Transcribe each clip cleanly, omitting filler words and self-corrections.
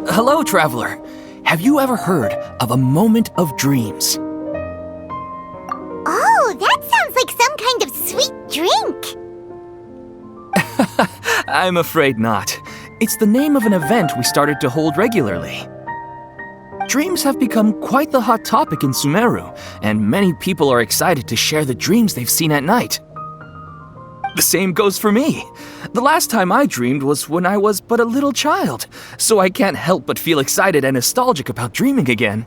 Hello, traveler. Have you ever heard of a moment of dreams? Oh, that sounds like some kind of sweet drink. I'm afraid not. It's the name of an event we started to hold regularly. Dreams have become quite the hot topic in Sumeru, and many people are excited to share the dreams they've seen at night. The same goes for me. The last time I dreamed was when I was but a little child, so I can't help but feel excited and nostalgic about dreaming again.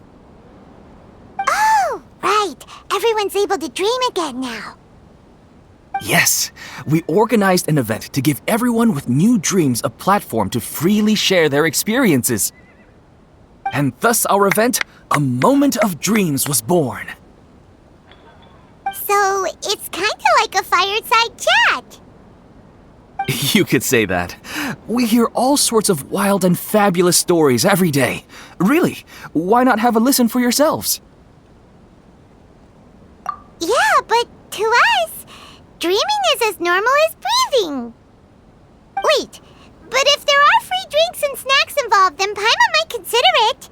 Oh, right. Everyone's able to dream again now. Yes, we organized an event to give everyone with new dreams a platform to freely share their experiences. And thus our event, A Moment of Dreams, was born. So, it's kind of like a fireside chat. You could say that. We hear all sorts of wild and fabulous stories every day. Really, why not have a listen for yourselves? Yeah, but to us, dreaming is as normal as breathing. Wait, but if there are free drinks and snacks involved, then Paimon might consider it.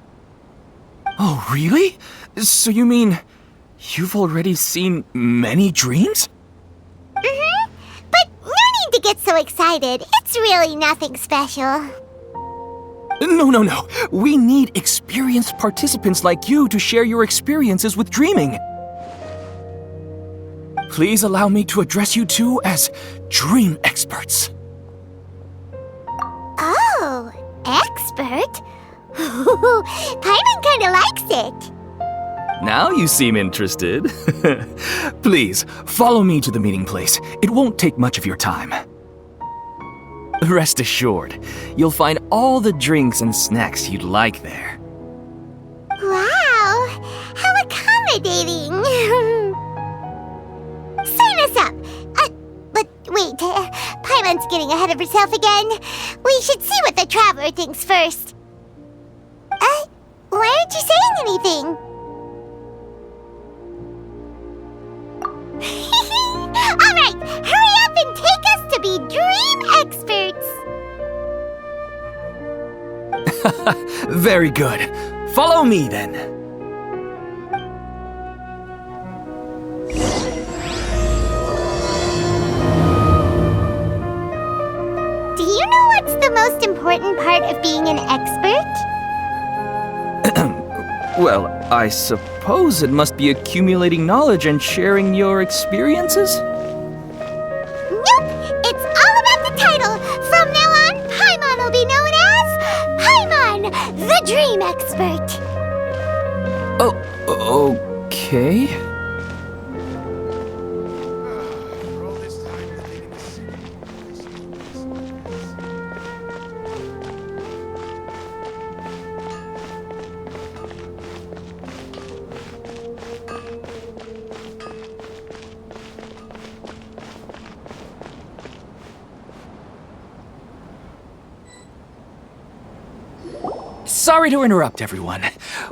Oh, really? So you mean you've already seen many dreams? Mm-hmm. But no need to get so excited. It's really nothing special. No. We need experienced participants like you to share your experiences with dreaming. Please allow me to address you two as dream experts. Oh, expert? Paimon kinda likes it. Now you seem interested. Please, follow me to the meeting place. It won't take much of your time. Rest assured, you'll find all the drinks and snacks you'd like there. Wow, how accommodating. Sign us up. But wait, Paimon's getting ahead of herself again. We should see what the traveler thinks first. Why aren't you saying anything? Alright, hurry up and take us to be Very good. Follow me then. Do you know what's the most important part of being an expert? Well, I suppose it must be accumulating knowledge and sharing your experiences? Nope! It's all about the title! From now on, Paimon will be known as Paimon, the Dream Expert! Oh, okay. Sorry to interrupt, everyone.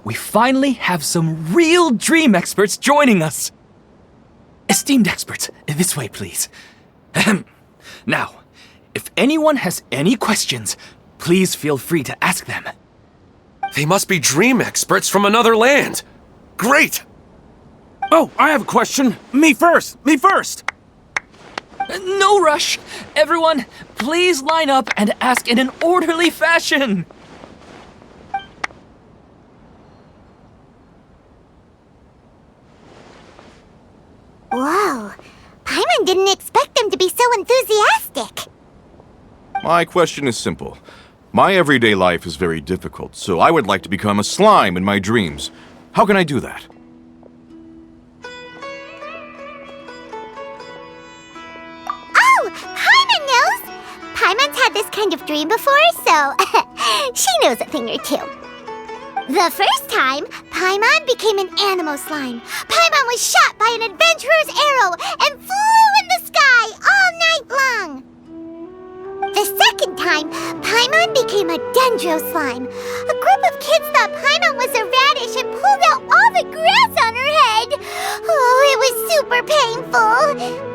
We finally have some real dream experts joining us. Esteemed experts, this way, please. Ahem. Now, if anyone has any questions, please feel free to ask them. They must be dream experts from another land. Great! Oh, I have a question. Me first! Me first! No rush. Everyone, please line up and ask in an orderly fashion. Whoa, Paimon didn't expect them to be so enthusiastic. My question is simple. My everyday life is very difficult, so I would like to become a slime in my dreams. How can I do that? Oh, Paimon knows! Paimon's had this kind of dream before, so she knows a thing or two. The first time, Paimon became an animal slime. Paimon was shot by an adventurer's arrow and flew in the sky all night long. The second time, Paimon became a dendro slime. A group of kids thought Paimon was a radish and pulled out all the grass on her head. Oh, it was super painful.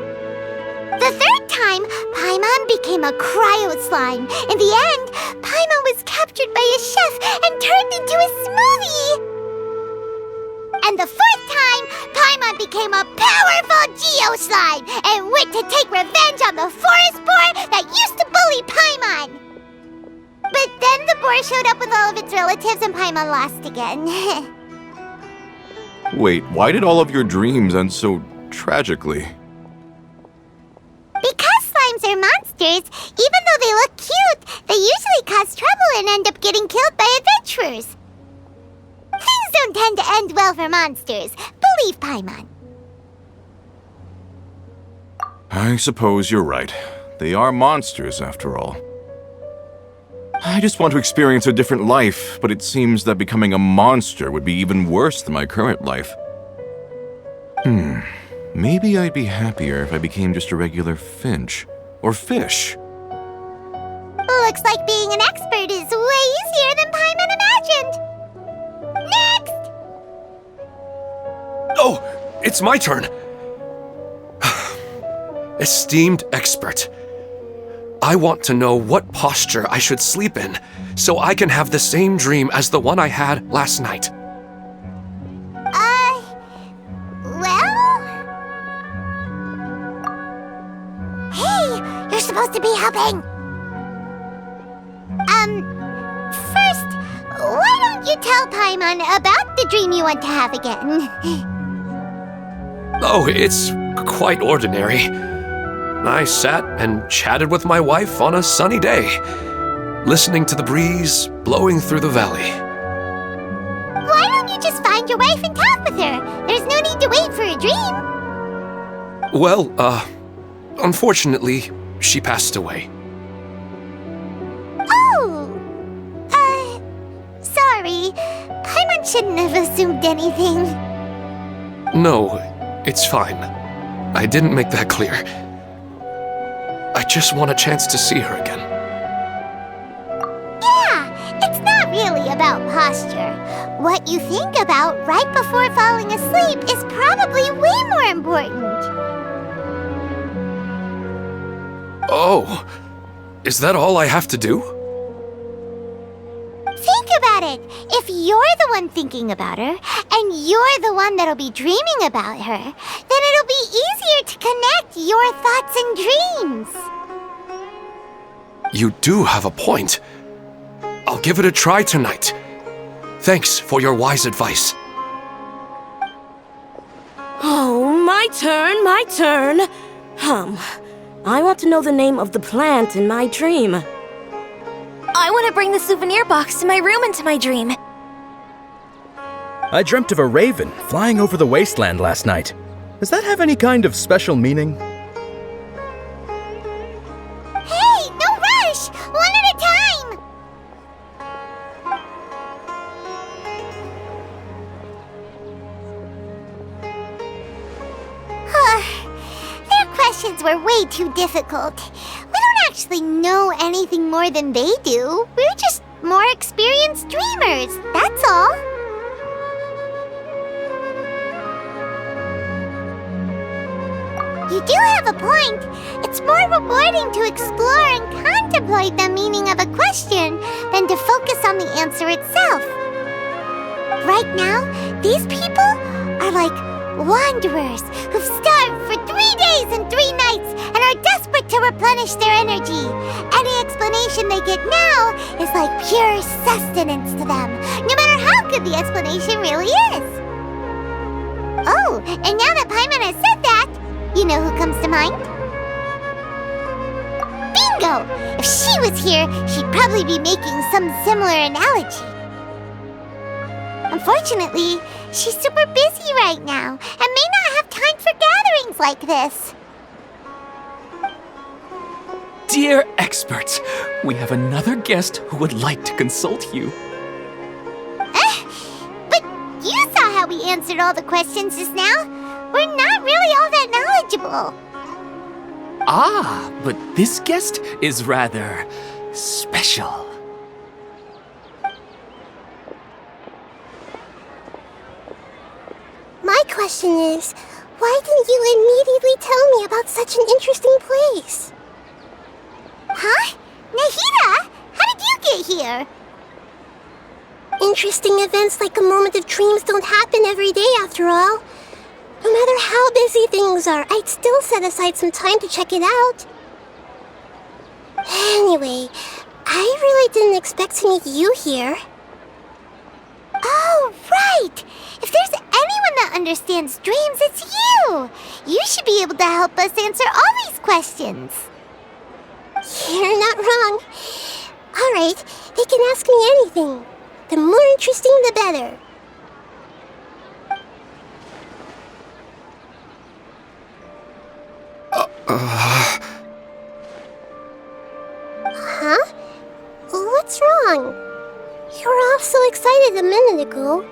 The third time, Paimon became a cryo slime. In the end, Paimon was captured by a chef and turned into a smoothie. And the fourth time, Paimon became a powerful geo slime and went to take revenge on the forest boar that used to bully Paimon. But then the boar showed up with all of its relatives and Paimon lost again. Wait, why did all of your dreams end so tragically? Because slimes are monsters, even though they look cute, they usually cause trouble and end up getting killed by adventurers. Things don't tend to end well for monsters. Believe Paimon. I suppose you're right. They are monsters, after all. I just want to experience a different life, but it seems that becoming a monster would be even worse than my current life. Maybe I'd be happier if I became just a regular finch. Or fish. Looks like being an expert is way easier than Paimon imagined. Next! Oh, it's my turn. Esteemed expert, I want to know what posture I should sleep in so I can have the same dream as the one I had last night. Well? Hey, you're supposed to be helping. First, why don't you tell Paimon about the dream you want to have again? Oh, it's quite ordinary. I sat and chatted with my wife on a sunny day, listening to the breeze blowing through the valley. Why don't you just find your wife and talk with her? There's no need to wait for a dream. Well, unfortunately, she passed away. Oh! Sorry. Paimon shouldn't have assumed anything. No, it's fine. I didn't make that clear. I just want a chance to see her again. Yeah, it's not really about posture. What you think about right before falling asleep is probably way more important. Oh, is that all I have to do? See? you're the one thinking about her, and you're the one that'll be dreaming about her, then it'll be easier to connect your thoughts and dreams. You do have a point. I'll give it a try tonight. Thanks for your wise advice. Oh, my turn. I want to know the name of the plant in my dream. I want to bring the souvenir box to my room into my dream. I dreamt of a raven flying over the wasteland last night. Does that have any kind of special meaning? Hey, no rush! One at a time! Their questions were way too difficult. We don't actually know anything more than they do. We're just more experienced dreamers, that's all. You do have a point. It's more rewarding to explore and contemplate the meaning of a question than to focus on the answer itself. Right now, these people are like wanderers who've starved for 3 days and 3 nights and are desperate to replenish their energy. Any explanation they get now is like pure sustenance to them, no matter how good the explanation really is. Oh, and now that Paimon has said that, you know who comes to mind? Bingo! If she was here, she'd probably be making some similar analogy. Unfortunately, she's super busy right now and may not have time for gatherings like this. Dear experts, we have another guest who would like to consult you. But you saw how we answered all the questions just now. We're not really all that knowledgeable. Ah, but this guest is rather special. My question is, why didn't you immediately tell me about such an interesting place? Huh? Nahida? How did you get here? Interesting events like a moment of dreams don't happen every day after all. No matter how busy things are, I'd still set aside some time to check it out. Anyway, I really didn't expect to meet you here. Oh, right! If there's anyone that understands dreams, it's you! You should be able to help us answer all these questions. You're not wrong. All right, they can ask me anything. The more interesting, the better. Huh? What's wrong? You were all so excited a minute ago.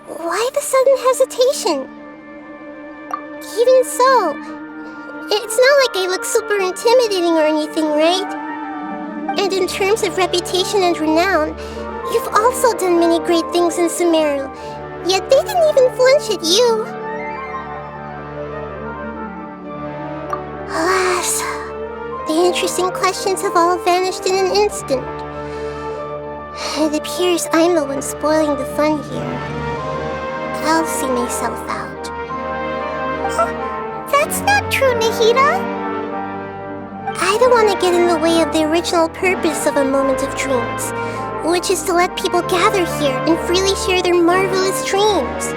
Why the sudden hesitation? Even so, it's not like I look super intimidating or anything, right? And in terms of reputation and renown, you've also done many great things in Sumeru, yet they didn't even flinch at you. Alas, the interesting questions have all vanished in an instant. It appears I'm the one spoiling the fun here. I'll see myself out. That's not true, Nahida. I don't want to get in the way of the original purpose of a moment of dreams, which is to let people gather here and freely share their marvelous dreams.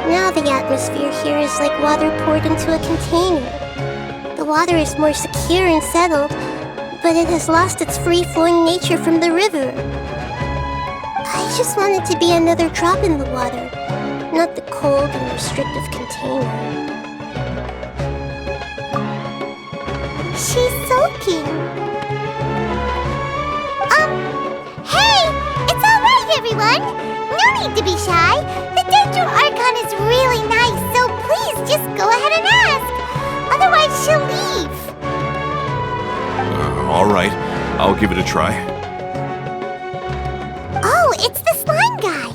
Now the atmosphere here is like water poured into a container. The water is more secure and settled, but it has lost its free-flowing nature from the river. I just want it to be another drop in the water, not the cold and restrictive container. She's soaking. Hey! It's all right, everyone! No need to be shy. The Dendro Archon is really nice, so please just go ahead and ask. Otherwise, she'll leave. All right, I'll give it a try. Oh, it's the slime guy.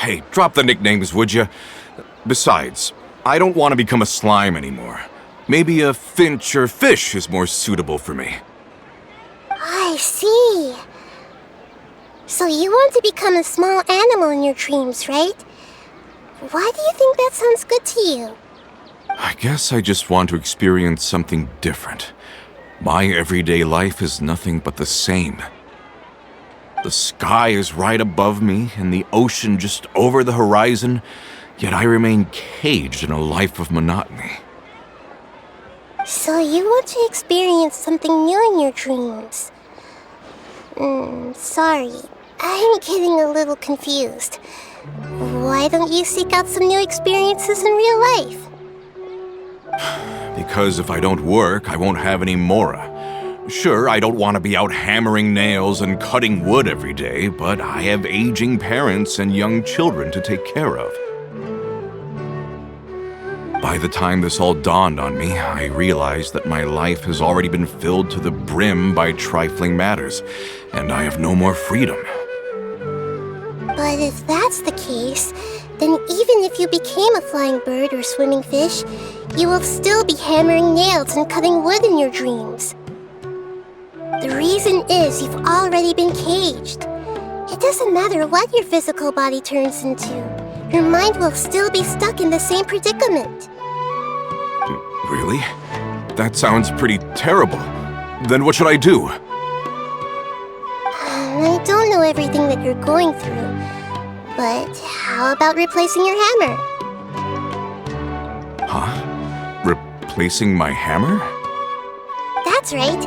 Hey, drop the nicknames, would you? Besides, I don't want to become a slime anymore. Maybe a finch or fish is more suitable for me. I see. So you want to become a small animal in your dreams, right? Why do you think that sounds good to you? I guess I just want to experience something different. My everyday life is nothing but the same. The sky is right above me and the ocean just over the horizon, yet I remain caged in a life of monotony. So you want to experience something new in your dreams? Sorry. I'm getting a little confused. Why don't you seek out some new experiences in real life? Because if I don't work, I won't have any mora. Sure, I don't want to be out hammering nails and cutting wood every day, but I have aging parents and young children to take care of. By the time this all dawned on me, I realized that my life has already been filled to the brim by trifling matters, and I have no more freedom. But if that's the case, then even if you became a flying bird or swimming fish, you will still be hammering nails and cutting wood in your dreams. The reason is you've already been caged. It doesn't matter what your physical body turns into. Your mind will still be stuck in the same predicament. Really? That sounds pretty terrible. Then what should I do? I don't know everything that you're going through, but how about replacing your hammer? Huh? Replacing my hammer? That's right.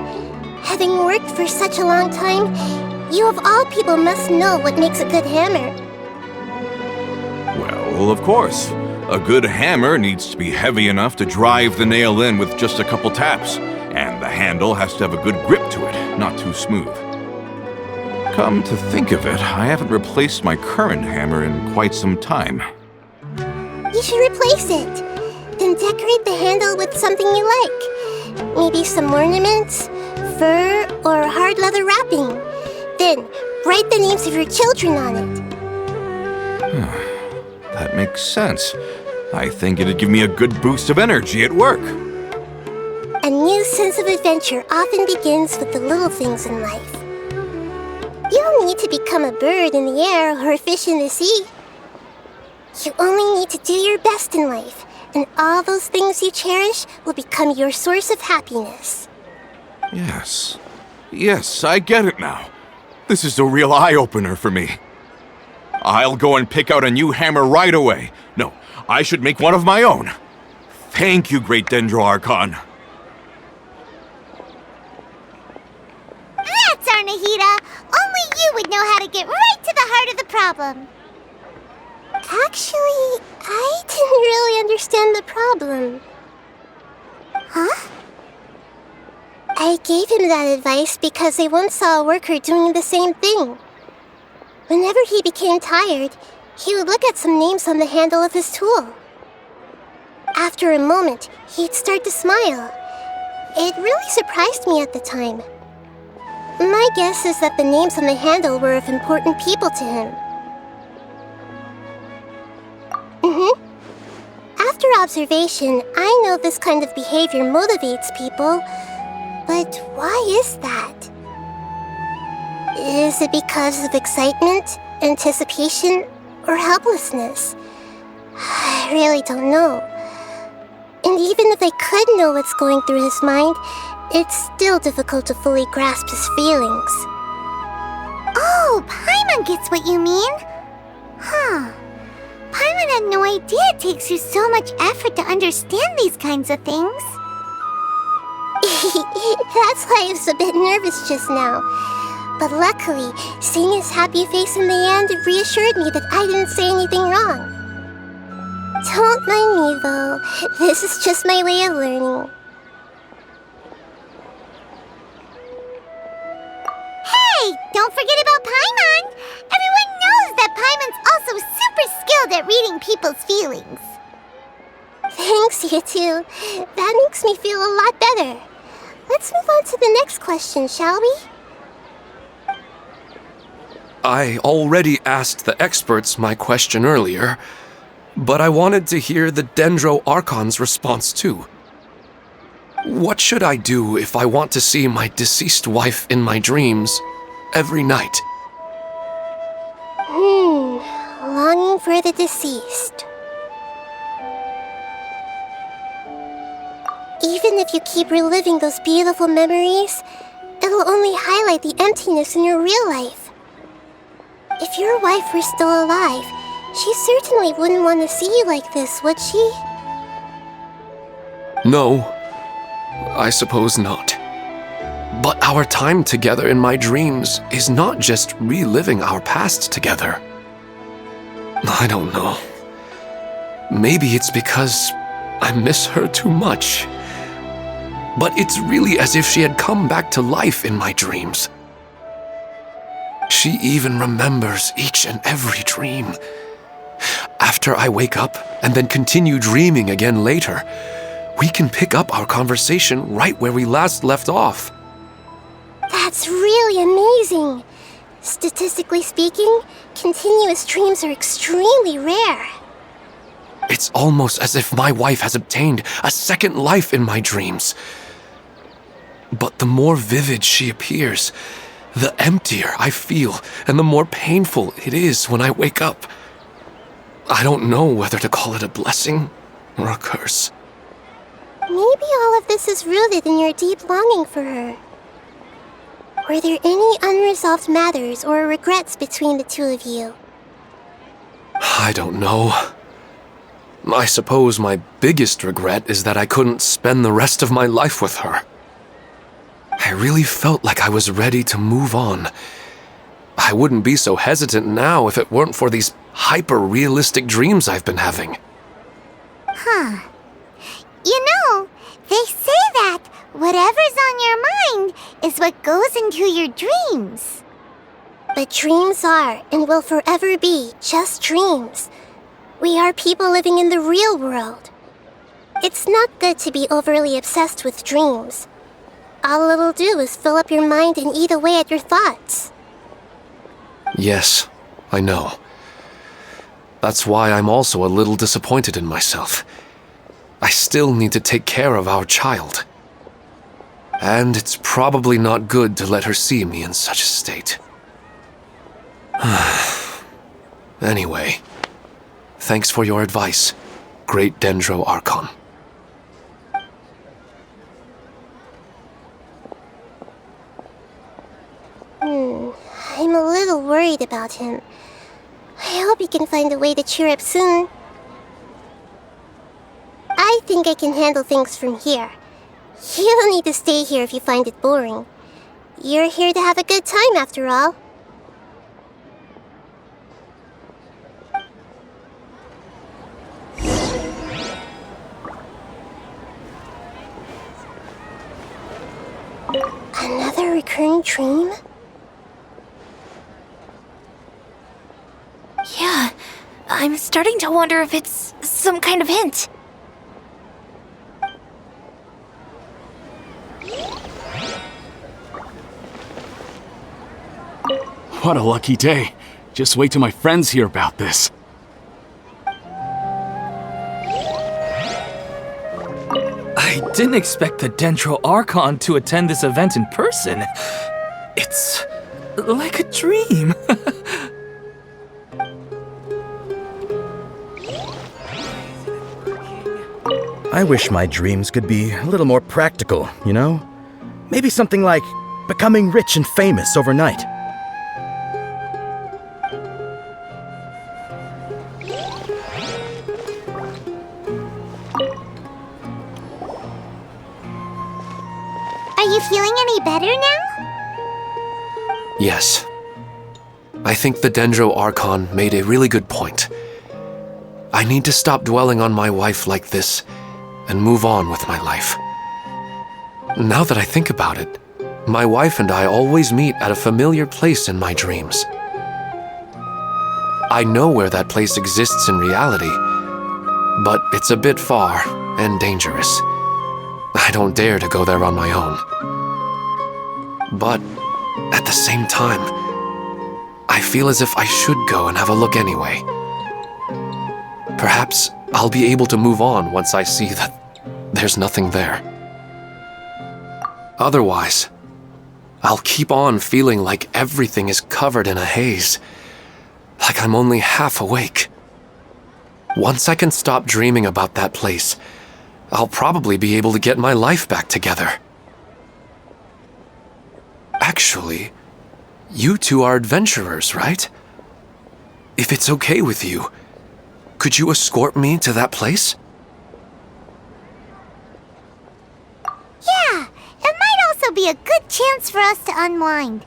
Having worked for such a long time, you of all people must know what makes a good hammer. Well, of course. A good hammer needs to be heavy enough to drive the nail in with just a couple taps, and the handle has to have a good grip to it, not too smooth. Come to think of it, I haven't replaced my current hammer in quite some time. You should replace it. Then decorate the handle with something you like. Maybe some ornaments, fur, or hard leather wrapping. Then write the names of your children on it. That makes sense. I think it'd give me a good boost of energy at work. A new sense of adventure often begins with the little things in life. You don't need to become a bird in the air or a fish in the sea. You only need to do your best in life, and all those things you cherish will become your source of happiness. Yes, I get it now. This is a real eye-opener for me. I'll go and pick out a new hammer right away. No, I should make one of my own. Thank you, Great Dendro Archon. That's our Nahida! Only you would know how to get right to the heart of the problem. Actually, I didn't really understand the problem. Huh? I gave him that advice because I once saw a worker doing the same thing. Whenever he became tired, he would look at some names on the handle of his tool. After a moment, he'd start to smile. It really surprised me at the time. My guess is that the names on the handle were of important people to him. After observation, I know this kind of behavior motivates people, but why is that? Is it because of excitement, anticipation, or helplessness? I really don't know. And even if I could know what's going through his mind, it's still difficult to fully grasp his feelings. Oh, Paimon gets what you mean. Huh. Paimon had no idea it takes you so much effort to understand these kinds of things. That's why I was a bit nervous just now. But luckily, seeing his happy face in the end reassured me that I didn't say anything wrong. Don't mind me, though. This is just my way of learning. Hey, don't forget about Paimon! Everyone knows that Paimon's also super skilled at reading people's feelings. Thanks, you two. That makes me feel a lot better. Let's move on to the next question, shall we? I already asked the experts my question earlier, but I wanted to hear the Dendro Archon's response too. What should I do if I want to see my deceased wife in my dreams every night? Longing for the deceased. Even if you keep reliving those beautiful memories, it'll only highlight the emptiness in your real life. If your wife were still alive, she certainly wouldn't want to see you like this, would she? No, I suppose not. But our time together in my dreams is not just reliving our past together. I don't know. Maybe it's because I miss her too much. But it's really as if she had come back to life in my dreams. She even remembers each and every dream. After I wake up and then continue dreaming again later, we can pick up our conversation right where we last left off. That's really amazing. Statistically speaking, continuous dreams are extremely rare. It's almost as if my wife has obtained a second life in my dreams. But the more vivid she appears, the emptier I feel and the more painful it is when I wake up. I don't know whether to call it a blessing or a curse. Maybe all of this is rooted in your deep longing for her. Were there any unresolved matters or regrets between the two of you? I don't know. I suppose my biggest regret is that I couldn't spend the rest of my life with her. I really felt like I was ready to move on. I wouldn't be so hesitant now if it weren't for these hyper-realistic dreams I've been having. You know, they say that whatever's on your mind is what goes into your dreams. But dreams are and will forever be just dreams. We are people living in the real world. It's not good to be overly obsessed with dreams. All it'll do is fill up your mind and eat away at your thoughts. Yes, I know. That's why I'm also a little disappointed in myself. I still need to take care of our child. And it's probably not good to let her see me in such a state. Anyway, thanks for your advice, Great Dendro Archon. I'm a little worried about him. I hope he can find a way to cheer up soon. I think I can handle things from here. You don't need to stay here if you find it boring. You're here to have a good time after all. Another recurring dream? Yeah, I'm starting to wonder if it's some kind of hint. What a lucky day. Just wait till my friends hear about this. I didn't expect the Dendro Archon to attend this event in person. It's like a dream. I wish my dreams could be a little more practical, you know? Maybe something like becoming rich and famous overnight. Are you feeling any better now? Yes. I think the Dendro Archon made a really good point. I need to stop dwelling on my wife like this and move on with my life. Now that I think about it, my wife and I always meet at a familiar place in my dreams. I know where that place exists in reality, but it's a bit far and dangerous. I don't dare to go there on my own. But at the same time, I feel as if I should go and have a look anyway. Perhaps I'll be able to move on once I see that there's nothing there. Otherwise, I'll keep on feeling like everything is covered in a haze, like I'm only half awake. Once I can stop dreaming about that place, I'll probably be able to get my life back together. Actually, you two are adventurers, right? If it's okay with you, could you escort me to that place? Yeah, it might also be a good chance for us to unwind.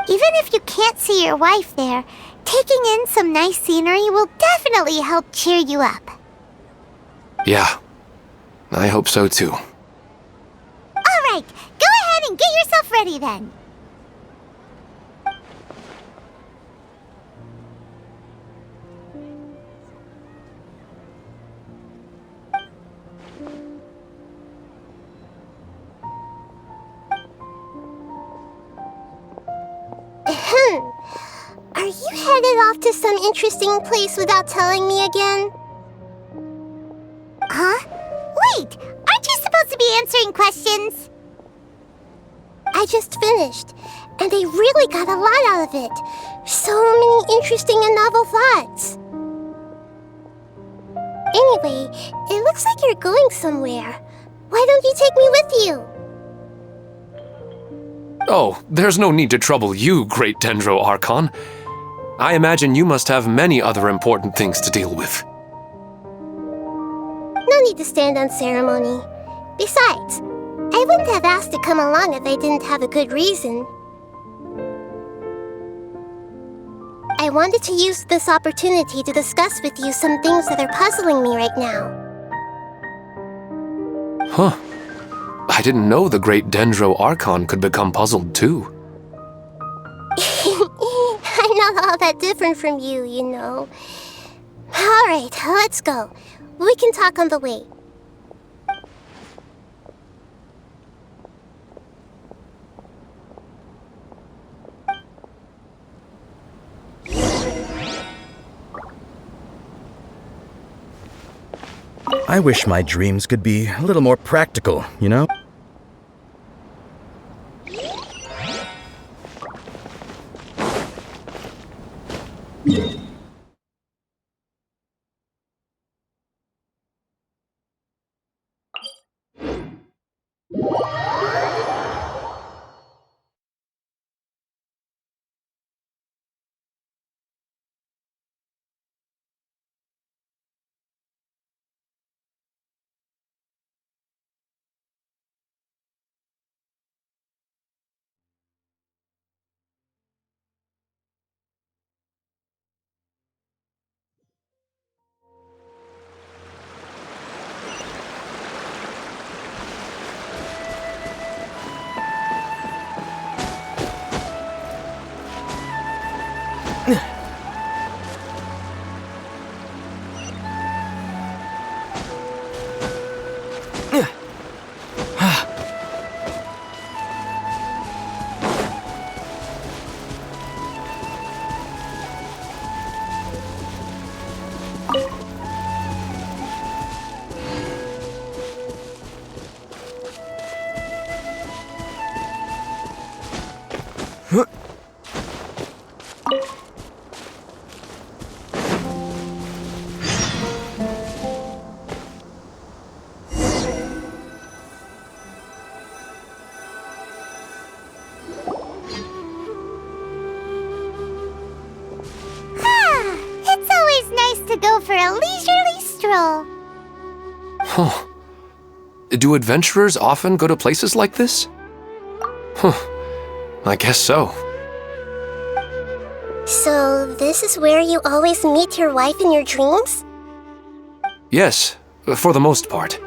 Even if you can't see your wife there, taking in some nice scenery will definitely help cheer you up. Yeah, I hope so too. Alright, go ahead and get yourself ready then. Are you headed off to some interesting place without telling me again? Huh? Wait, aren't you supposed to be answering questions? I just finished, and I really got a lot out of it. So many interesting and novel thoughts. Anyway, it looks like you're going somewhere. Why don't you take me with you? Oh, there's no need to trouble you, Great Dendro Archon. I imagine you must have many other important things to deal with. No need to stand on ceremony. Besides, I wouldn't have asked to come along if I didn't have a good reason. I wanted to use this opportunity to discuss with you some things that are puzzling me right now. Huh. I didn't know the Great Dendro Archon could become puzzled too. I'm not all that different from you, you know. Alright, let's go. We can talk on the way. I wish my dreams could be a little more practical, you know? It's always nice to go for a leisurely stroll. Huh. Do adventurers often go to places like this? Huh. I guess so. So, this is where you always meet your wife in your dreams? Yes, for the most part.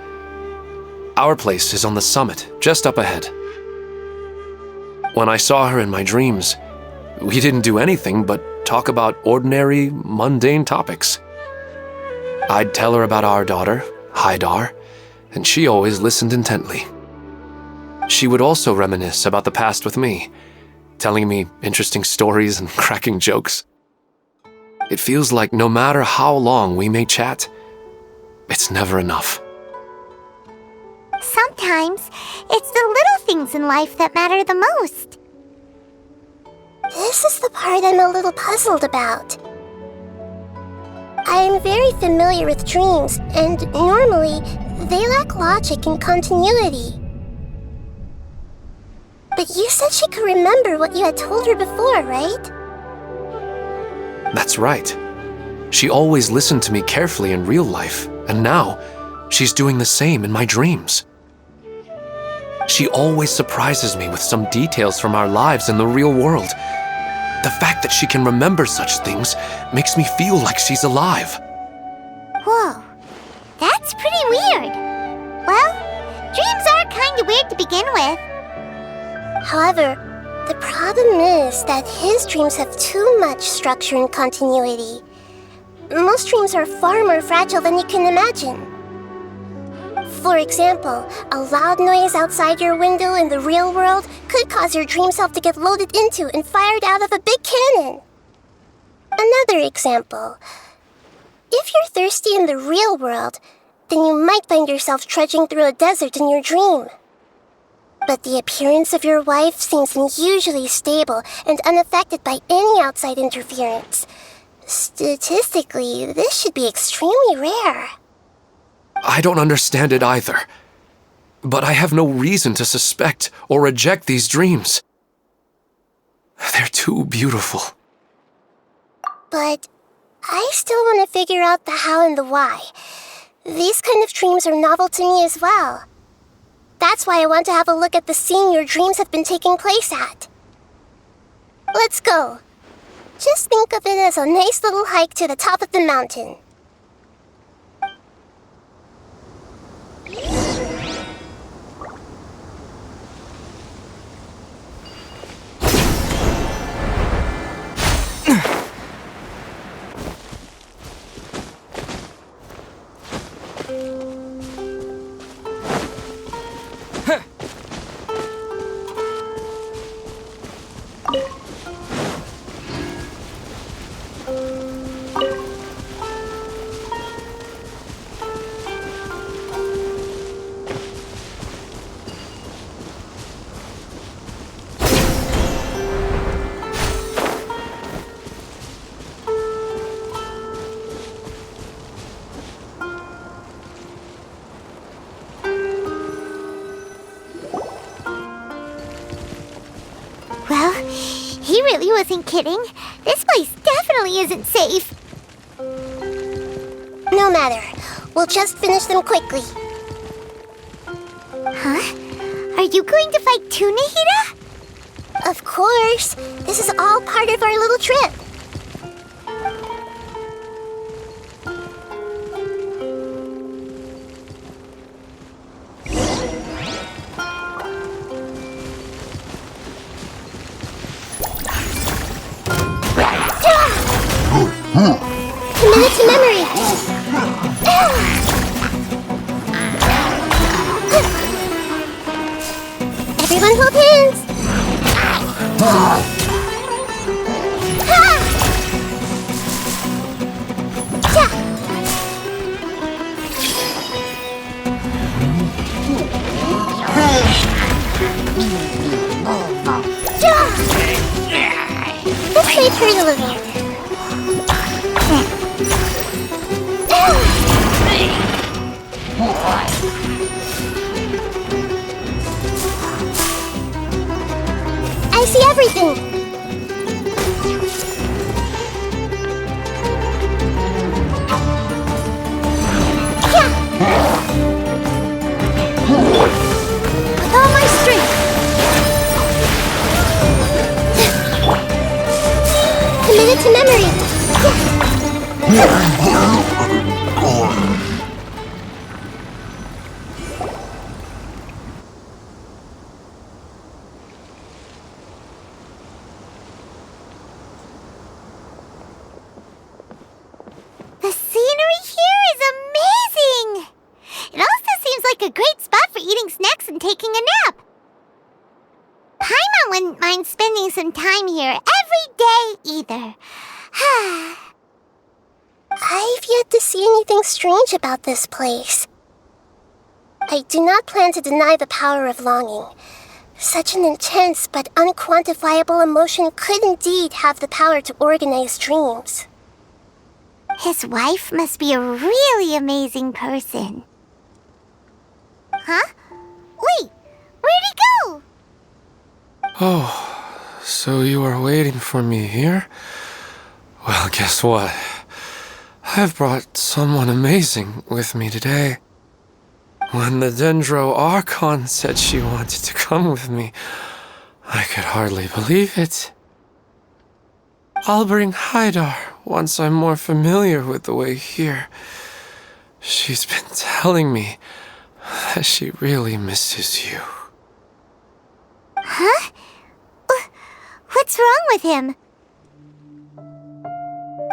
Our place is on the summit, just up ahead. When I saw her in my dreams, we didn't do anything but talk about ordinary, mundane topics. I'd tell her about our daughter, Haidar, and she always listened intently. She would also reminisce about the past with me, telling me interesting stories and cracking jokes. It feels like no matter how long we may chat, it's never enough. sometimes it's the little things in life that matter the most. This is the part I'm a little puzzled about. I am very familiar with dreams, and normally, they lack logic and continuity. But you said she could remember what you had told her before, right? That's right. She always listened to me carefully in real life, and now she's doing the same in my dreams. She always surprises me with some details from our lives in the real world. The fact that she can remember such things makes me feel like she's alive. Whoa, that's pretty weird. Well, dreams are kind of weird to begin with. However, the problem is that his dreams have too much structure and continuity. Most dreams are far more fragile than you can imagine. For example, a loud noise outside your window in the real world could cause your dream self to get loaded into and fired out of a big cannon. Another example. If you're thirsty in the real world, then you might find yourself trudging through a desert in your dream. But the appearance of your wife seems unusually stable and unaffected by any outside interference. Statistically, this should be extremely rare. I don't understand it either. But I have no reason to suspect or reject these dreams. They're too beautiful. But I still want to figure out the how and the why. These kind of dreams are novel to me as well. That's why I want to have a look at the scene your dreams have been taking place at. Let's go. Just think of it as a nice little hike to the top of the mountain. Well, he really wasn't kidding. This place definitely isn't safe. No matter. We'll just finish them quickly. Huh? Are you going to fight too, Nahida? Of course. This is all part of our little trip. Commit it to memory. Everyone hold hands. This may hurt a little. I see everything. With all my strength. Committed to memory. The scenery here is amazing! It also seems like a great spot for eating snacks and taking a nap. Paimon wouldn't mind spending some time here every day either. I've yet to see anything strange about this place. I do not plan to deny the power of longing. Such an intense but unquantifiable emotion could indeed have the power to organize dreams. His wife must be a really amazing person. Huh? Wait, where'd he go? Oh, so you are waiting for me here? Well, guess what? I've brought someone amazing with me today. When the Dendro Archon said she wanted to come with me, I could hardly believe it. I'll bring Haidar once I'm more familiar with the way here. She's been telling me that she really misses you. Huh? What's wrong with him?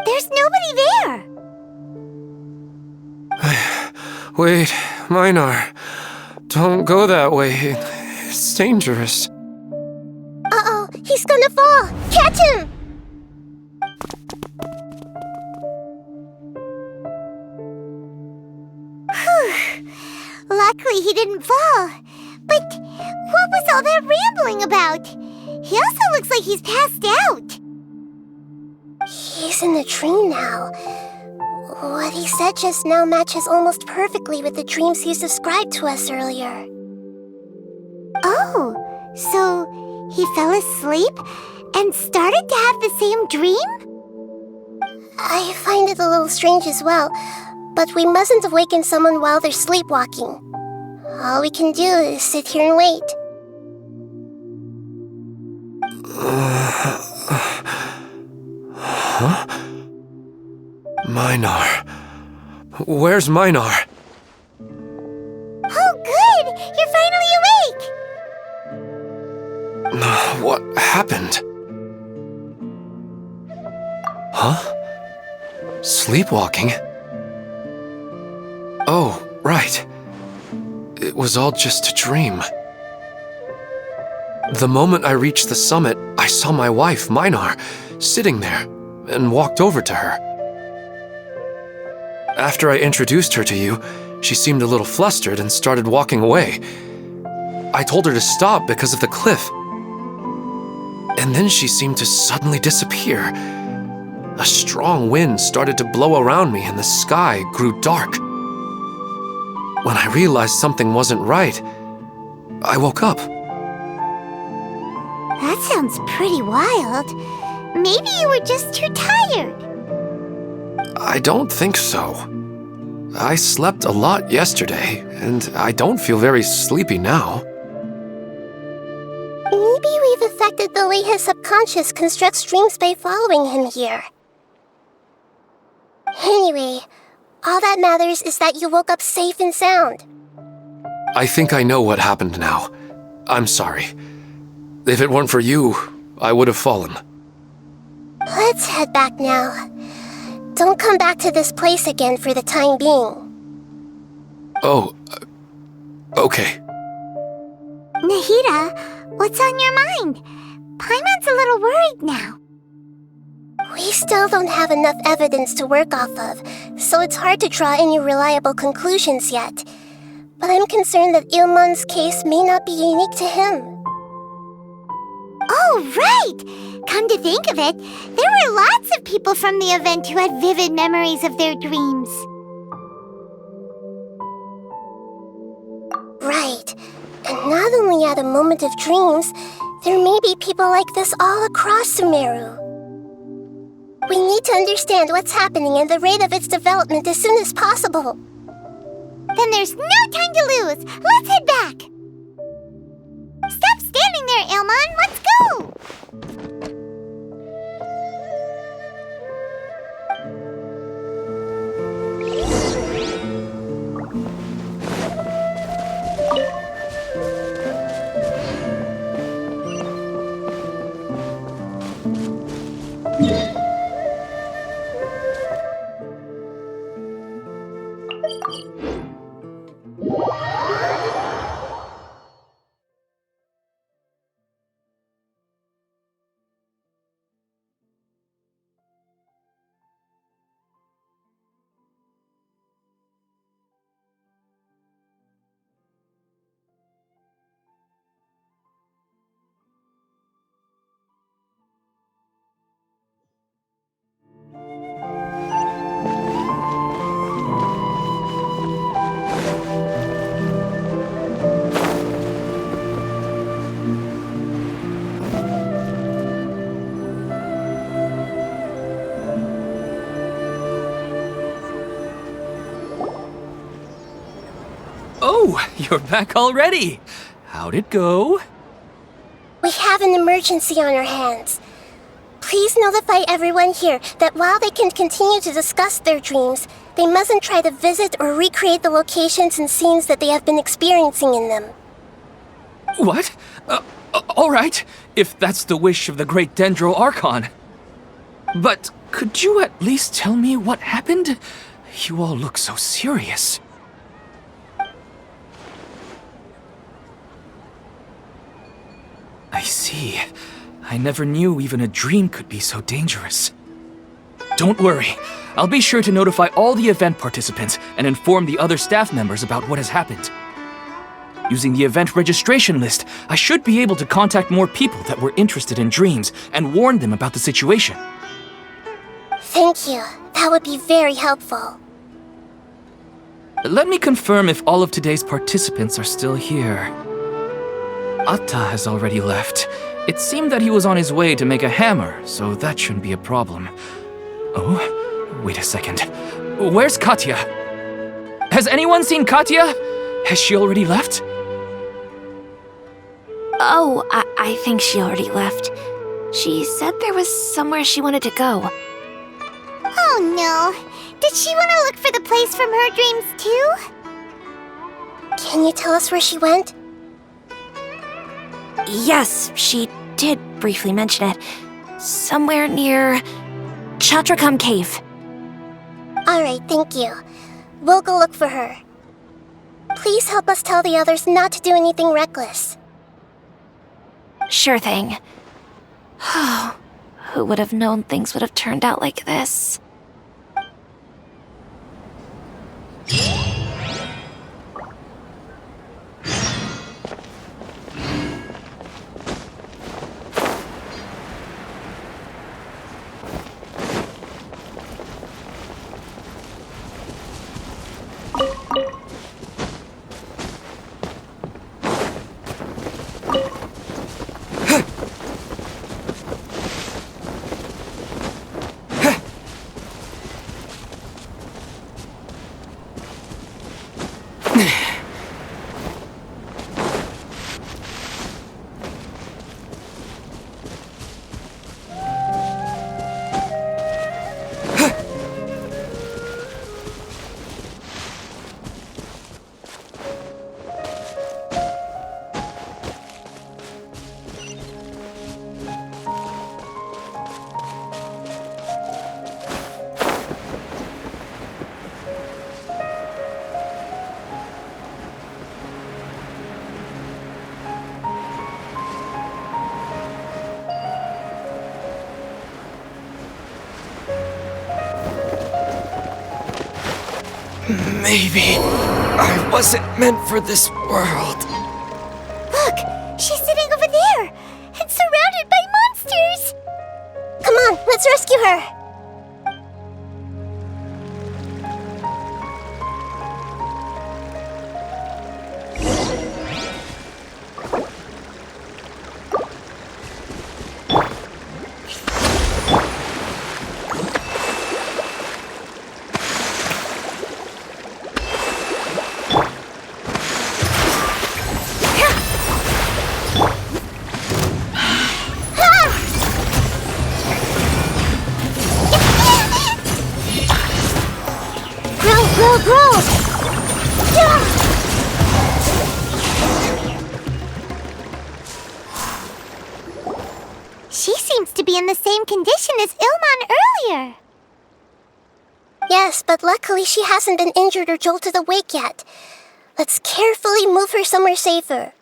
There's nobody there. Wait, Minar. Don't go that way. It's dangerous. Uh-oh, he's gonna fall! Catch him! Luckily he didn't fall. But what was all that rambling about? He also looks like he's passed out. He's in the dream now. What he said just now matches almost perfectly with the dreams he's described to us earlier. Oh, so he fell asleep and started to have the same dream? I find it a little strange as well, but we mustn't awaken someone while they're sleepwalking. All we can do is sit here and wait. Huh? Minar. Where's Minar? Oh, good! You're finally awake! What happened? Huh? Sleepwalking? Oh, right. It was all just a dream. The moment I reached the summit, I saw my wife, Minar, sitting there, and walked over to her. After I introduced her to you, she seemed a little flustered and started walking away. I told her to stop because of the cliff. And then she seemed to suddenly disappear. A strong wind started to blow around me and the sky grew dark. When I realized something wasn't right, I woke up. That sounds pretty wild. Maybe you were just too tired. I don't think so. I slept a lot yesterday, and I don't feel very sleepy now. Maybe we've affected the way his subconscious constructs dreams by following him here. Anyway, all that matters is that you woke up safe and sound. I think I know what happened now. I'm sorry. If it weren't for you, I would have fallen. Let's head back now. Don't come back to this place again for the time being. Oh, okay. Nahida, what's on your mind? Paimon's a little worried now. We still don't have enough evidence to work off of, so it's hard to draw any reliable conclusions yet. But I'm concerned that Ilmon's case may not be unique to him. Oh, right! Come to think of it, there were lots of people from the event who had vivid memories of their dreams. Right. And not only at a moment of dreams, there may be people like this all across Sumeru. We need to understand what's happening and the rate of its development as soon as possible. Then there's no time to lose. Let's head back. Stop standing there, Ilmon. Let's go. Oh, you're back already. How'd it go? We have an emergency on our hands. Please notify everyone here that while they can continue to discuss their dreams, they mustn't try to visit or recreate the locations and scenes that they have been experiencing in them. What? All right, if that's the wish of the great Dendro Archon. But could you at least tell me what happened? You all look so serious. I see. I never knew even a dream could be so dangerous. Don't worry. I'll be sure to notify all the event participants and inform the other staff members about what has happened. Using the event registration list, I should be able to contact more people that were interested in dreams and warn them about the situation. Thank you. That would be very helpful. Let me confirm if all of today's participants are still here. Atta has already left. It seemed that he was on his way to make a hammer, so that shouldn't be a problem. Oh, wait a second. Where's Katya? Has anyone seen Katya? Has she already left? Oh, I think she already left. She said there was somewhere she wanted to go. Oh no. Did she want to look for the place from her dreams too? Can you tell us where she went? Yes, she did briefly mention it. Somewhere near Chatrakam Cave. Alright, thank you. We'll go look for her. Please help us tell the others not to do anything reckless. Sure thing. Who would have known things would have turned out like this? Maybe I wasn't meant for this world. Look, she's sitting over there and surrounded by monsters. Come on, let's rescue her! She seems to be in the same condition as Ilman earlier. Yes, but luckily she hasn't been injured or jolted awake yet. Let's carefully move her somewhere safer.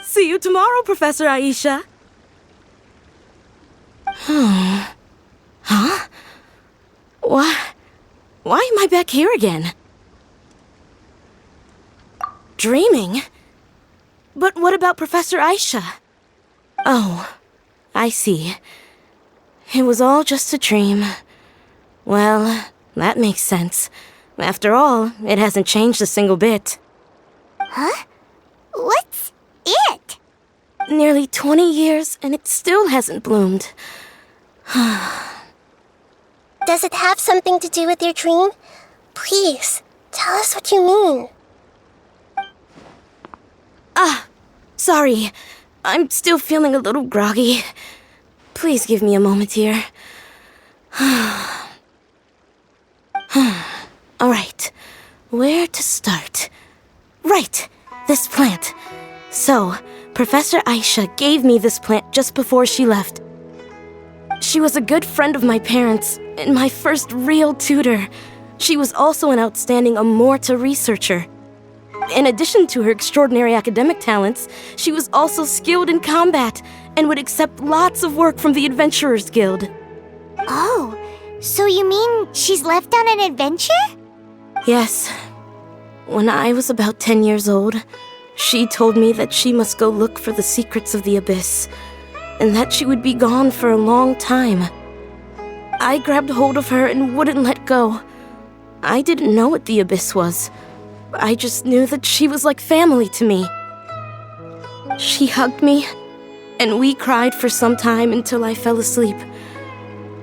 See you tomorrow, Professor Aisha. Huh? Why am I back here again? Dreaming? But what about Professor Aisha? Oh, I see. It was all just a dream. Well, that makes sense. After all, it hasn't changed a single bit. Huh? What's it? Nearly 20 years, and it still hasn't bloomed. Does it have something to do with your dream? Please, Tell us what you mean. Sorry. I'm still feeling a little groggy. Please give me a moment here. Alright, where to start? Right, this plant. So, Professor Aisha gave me this plant just before she left. She was a good friend of my parents and my first real tutor. She was also an outstanding Amorta researcher. In addition to her extraordinary academic talents, she was also skilled in combat and would accept lots of work from the Adventurers Guild. Oh, so you mean she's left on an adventure? Yes. When I was about 10 years old, she told me that she must go look for the secrets of the Abyss, and that she would be gone for a long time. I grabbed hold of her and wouldn't let go. I didn't know what the Abyss was. I just knew that she was like family to me. She hugged me, and we cried for some time until I fell asleep.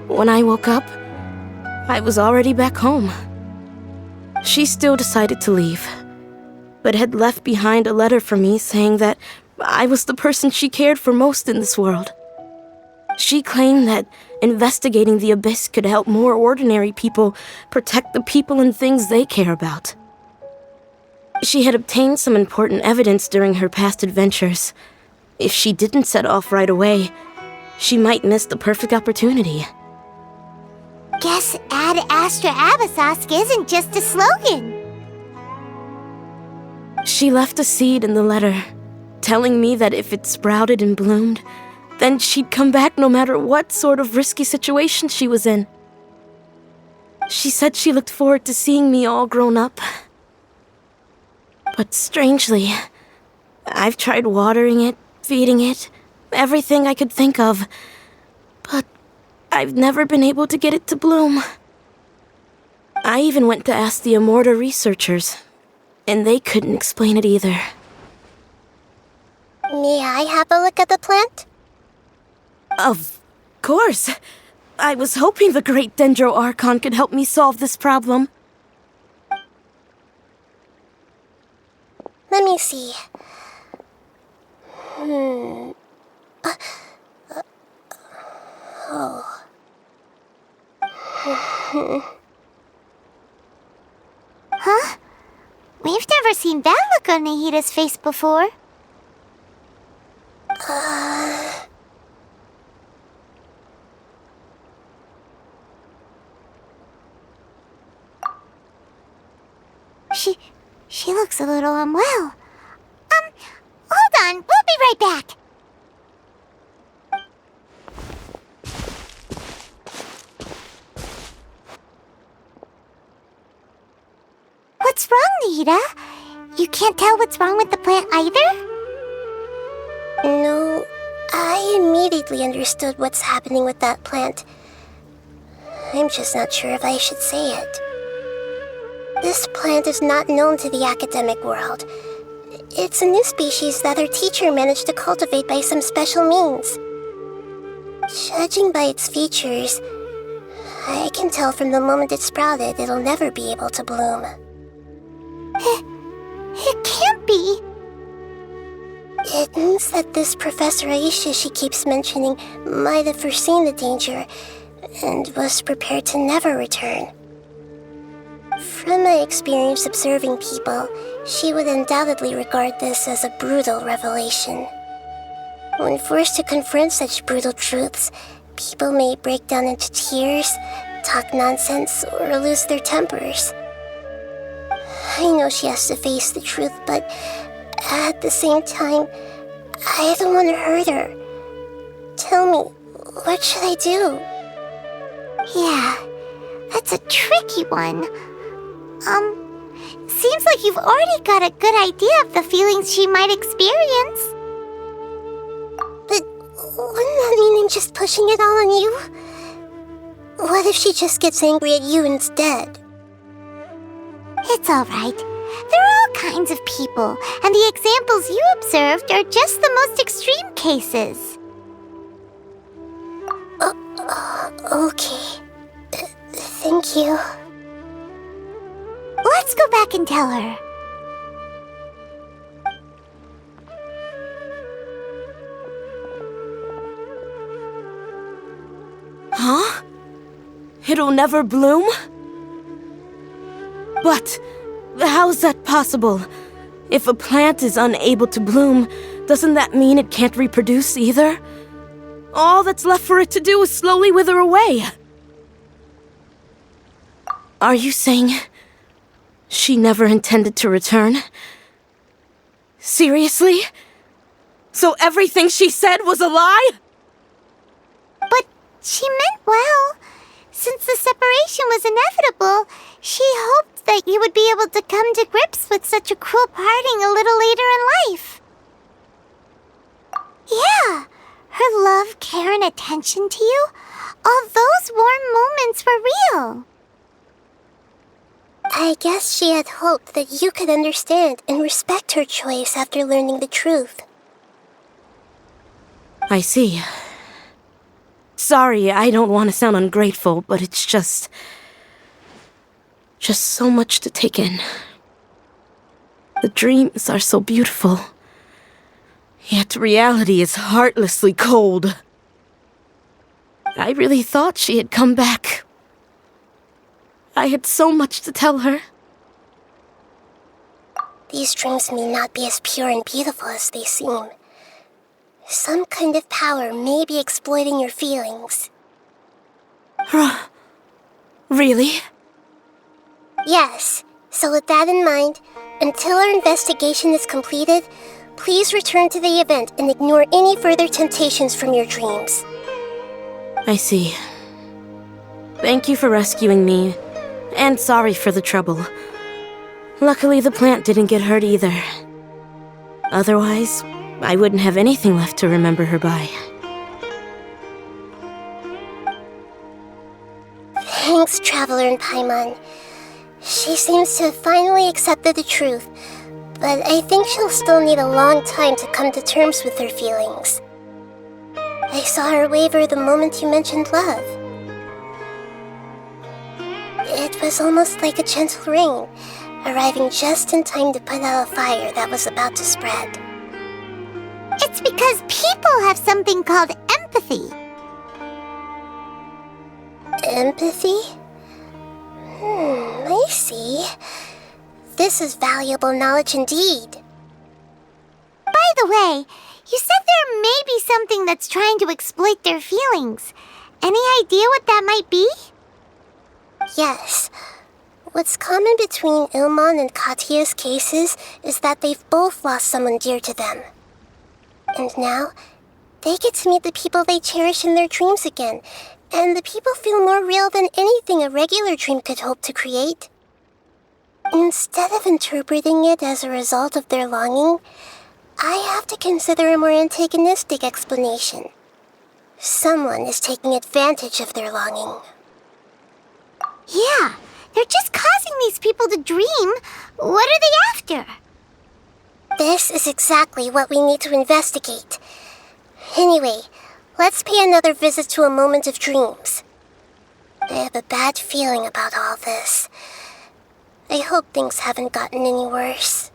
When I woke up, I was already back home. She still decided to leave, but had left behind a letter for me saying that I was the person she cared for most in this world. She claimed that investigating the Abyss could help more ordinary people protect the people and things they care about. She had obtained some important evidence during her past adventures. If she didn't set off right away, she might miss the perfect opportunity. Guess Ad Astra Abyssosque isn't just a slogan. She left a seed in the letter, telling me that if it sprouted and bloomed, then she'd come back no matter what sort of risky situation she was in. She said she looked forward to seeing me all grown up. But strangely, I've tried watering it, feeding it, everything I could think of, but I've never been able to get it to bloom. I even went to ask the Amorta researchers, and they couldn't explain it either. May I have a look at the plant? Of course. I was hoping the great Dendro Archon could help me solve this problem. Let me see. Huh? We've never seen that look on Nahida's face before. She looks a little unwell. Hold on, we'll be right back. What's wrong, Nahida? You can't tell what's wrong with the plant either? No, I immediately understood what's happening with that plant. I'm just not sure if I should say it. This plant is not known to the academic world. It's a new species that our teacher managed to cultivate by some special means. Judging by its features, I can tell from the moment it sprouted it'll never be able to bloom. It can't be. It means that this Professor Aisha she keeps mentioning might have foreseen the danger and was prepared to never return. From my experience observing people, she would undoubtedly regard this as a brutal revelation. When forced to confront such brutal truths, people may break down into tears, talk nonsense, or lose their tempers. I know she has to face the truth, but at the same time, I don't want to hurt her. Tell me, what should I do? Yeah, that's a tricky one. Seems like you've already got a good idea of the feelings she might experience. But wouldn't that mean I'm just pushing it all on you? What if she just gets angry at you instead? It's all right. There are all kinds of people, and the examples you observed are just the most extreme cases. Okay. Thank you. Let's Let's go back and tell her. Huh? It'll never bloom? But how's that possible? If a plant is unable to bloom, doesn't that mean it can't reproduce either? All that's left for it to do is slowly wither away. Are you saying she never intended to return? Seriously? So everything she said was a lie? But she meant well. Since the separation was inevitable, she hoped that you would be able to come to grips with such a cruel parting a little later in life. Yeah, her love, care, and attention to you, all those warm moments were real. I guess she had hoped that you could understand and respect her choice after learning the truth. I see. Sorry, I don't want to sound ungrateful, but it's just so much to take in. The dreams are so beautiful, yet reality is heartlessly cold. I really thought she had come back. I had so much to tell her. These dreams may not be as pure and beautiful as they seem. Some kind of power may be exploiting your feelings. Really? Yes. So with that in mind, until our investigation is completed, please return to the event and ignore any further temptations from your dreams. I see. Thank you for rescuing me, and sorry for the trouble. Luckily, the plant didn't get hurt either. Otherwise, I wouldn't have anything left to remember her by. Thanks, Traveler and Paimon. She seems to have finally accepted the truth, but I think she'll still need a long time to come to terms with her feelings. I saw her waver the moment you mentioned love. It was almost like a gentle rain, arriving just in time to put out a fire that was about to spread. It's because people have something called empathy. Empathy? I see. This is valuable knowledge indeed. By the way, you said there may be something that's trying to exploit their feelings. Any idea what that might be? Yes. What's common between Ilmon and Katya's cases is that they've both lost someone dear to them. And now, they get to meet the people they cherish in their dreams again, and the people feel more real than anything a regular dream could hope to create. Instead of interpreting it as a result of their longing, I have to consider a more antagonistic explanation. Someone is taking advantage of their longing. Yeah, they're just causing these people to dream. What are they after? This is exactly what we need to investigate. Anyway, let's pay another visit to a moment of dreams. I have a bad feeling about all this. I hope things haven't gotten any worse.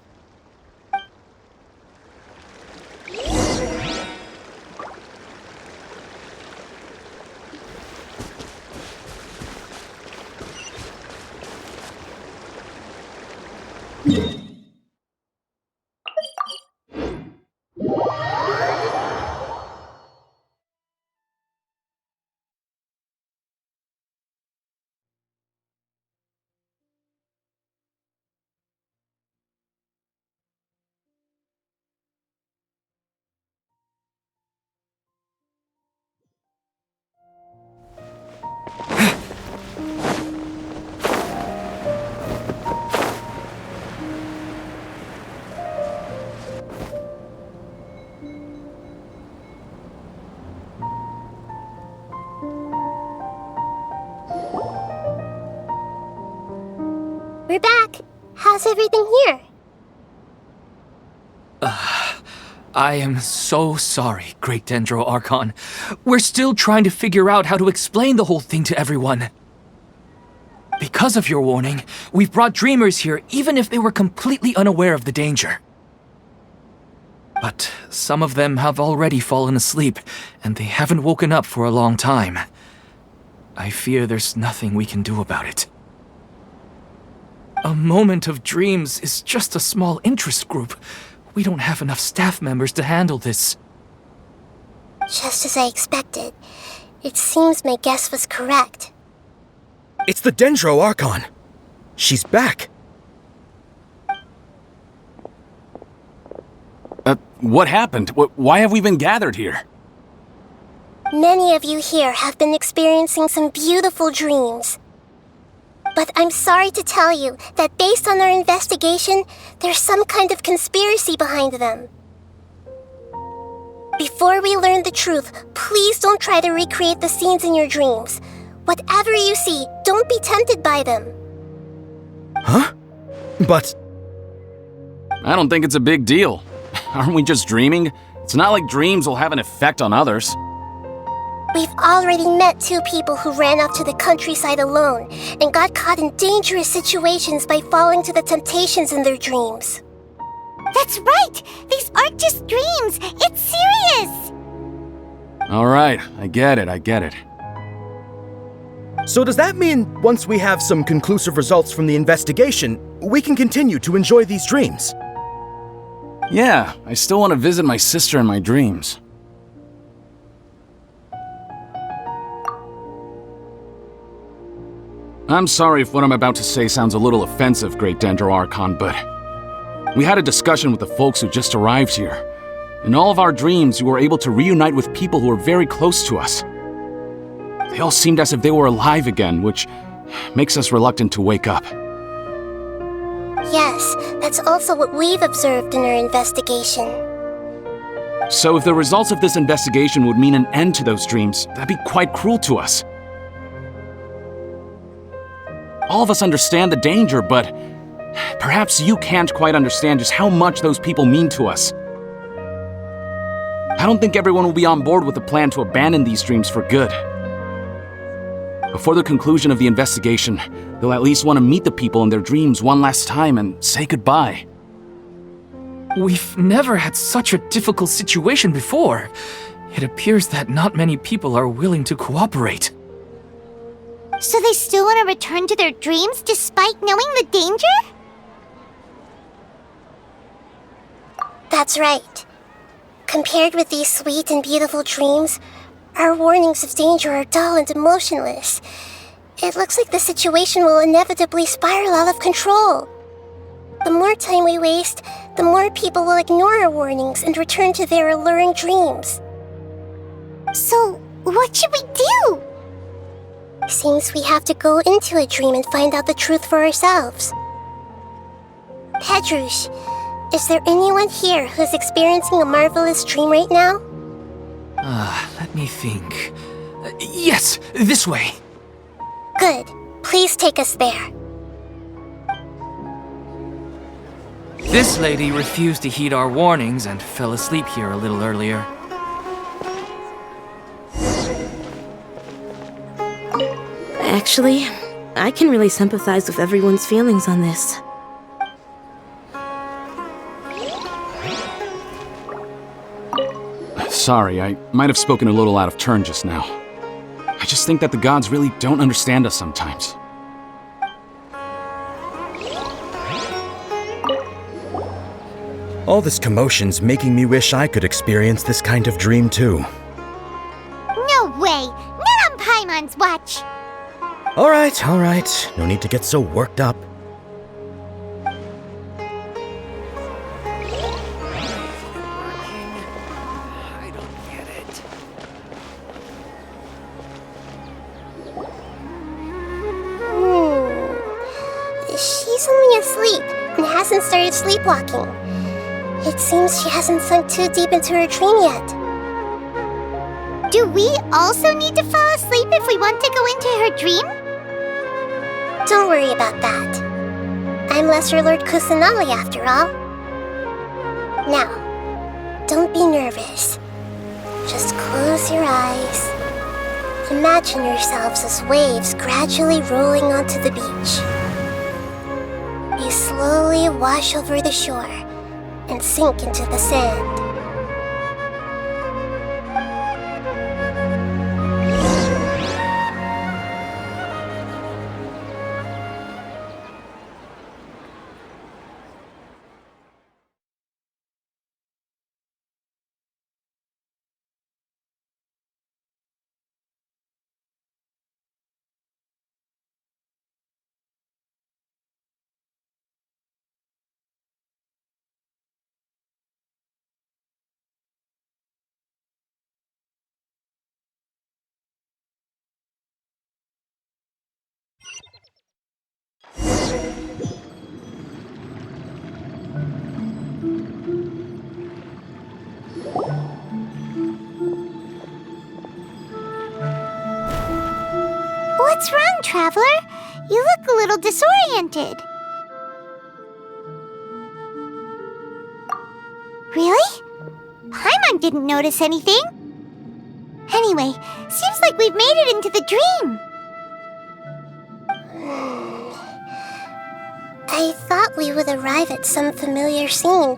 We're back. How's everything here? I am so sorry, Great Dendro Archon. We're still trying to figure out how to explain the whole thing to everyone. Because of your warning, we've brought dreamers here even if they were completely unaware of the danger. But some of them have already fallen asleep, and they haven't woken up for a long time. I fear there's nothing we can do about it. A moment of dreams is just a small interest group. We don't have enough staff members to handle this. Just as I expected. It seems my guess was correct. It's the Dendro Archon. She's back. What happened? Why have we been gathered here? Many of you here have been experiencing some beautiful dreams. But I'm sorry to tell you that based on our investigation, there's some kind of conspiracy behind them. Before we learn the truth, please don't try to recreate the scenes in your dreams. Whatever you see, don't be tempted by them. Huh? But... I don't think it's a big deal. Aren't we just dreaming? It's not like dreams will have an effect on others. We've already met 2 people who ran off to the countryside alone and got caught in dangerous situations by falling to the temptations in their dreams. That's right! These aren't just dreams! It's serious! All right, I get it. So does that mean once we have some conclusive results from the investigation, we can continue to enjoy these dreams? Yeah, I still want to visit my sister in my dreams. I'm sorry if what I'm about to say sounds a little offensive, Great Dendro Archon, but we had a discussion with the folks who just arrived here. In all of our dreams, we were able to reunite with people who were very close to us. They all seemed as if they were alive again, which makes us reluctant to wake up. Yes, that's also what we've observed in our investigation. So if the results of this investigation would mean an end to those dreams, that'd be quite cruel to us. All of us understand the danger, but perhaps you can't quite understand just how much those people mean to us. I don't think everyone will be on board with the plan to abandon these dreams for good. Before the conclusion of the investigation, they'll at least want to meet the people in their dreams one last time and say goodbye. We've never had such a difficult situation before. It appears that not many people are willing to cooperate. So they still want to return to their dreams despite knowing the danger? That's right. Compared with these sweet and beautiful dreams, our warnings of danger are dull and emotionless. It looks like the situation will inevitably spiral out of control. The more time we waste, the more people will ignore our warnings and return to their alluring dreams. So, what should we do? Seems we have to go into a dream and find out the truth for ourselves. Pedrush, is there anyone here who's experiencing a marvelous dream right now? Let me think. Yes, this way. Good. Please take us there. This lady refused to heed our warnings and fell asleep here a little earlier. Actually, I can really sympathize with everyone's feelings on this. Sorry, I might have spoken a little out of turn just now. I just think that the gods really don't understand us sometimes. All this commotion's making me wish I could experience this kind of dream too. No way! Not on Paimon's watch! Alright. No need to get so worked up. She's only asleep and hasn't started sleepwalking. It seems she hasn't sunk too deep into her dream yet. Do we also need to fall asleep if we want to go into her dream? Don't worry about that. I'm Lesser Lord Kusanali after all. Now, don't be nervous. Just close your eyes Imagine yourselves as waves gradually rolling onto the beach. You slowly wash over the shore and sink into the sand. What's wrong, Traveler? You look a little disoriented. Really? Paimon didn't notice anything. Anyway, seems like we've made it into the dream. I thought we would arrive at some familiar scene,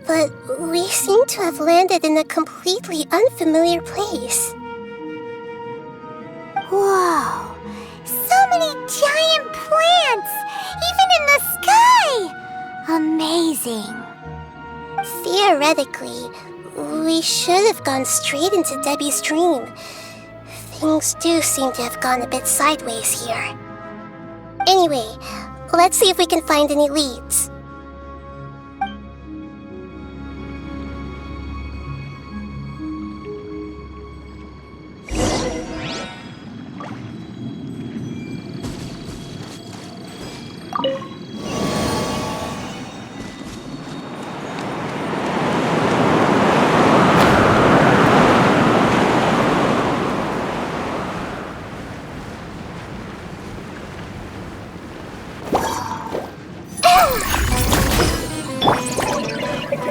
but we seem to have landed in a completely unfamiliar place. Whoa! So many giant plants! Even in the sky! Amazing. Theoretically, we should have gone straight into Debbie's dream. Things do seem to have gone a bit sideways here. Anyway, let's see if we can find any leads.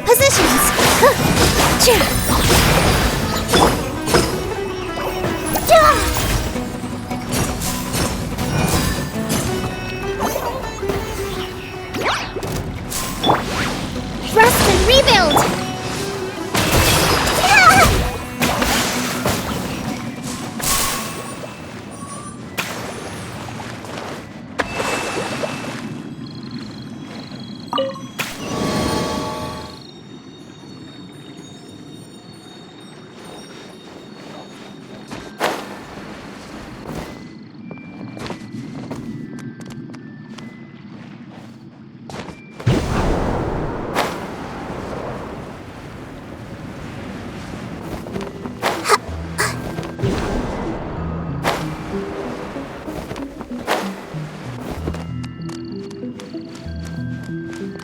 Positions! Thrust and rebuild!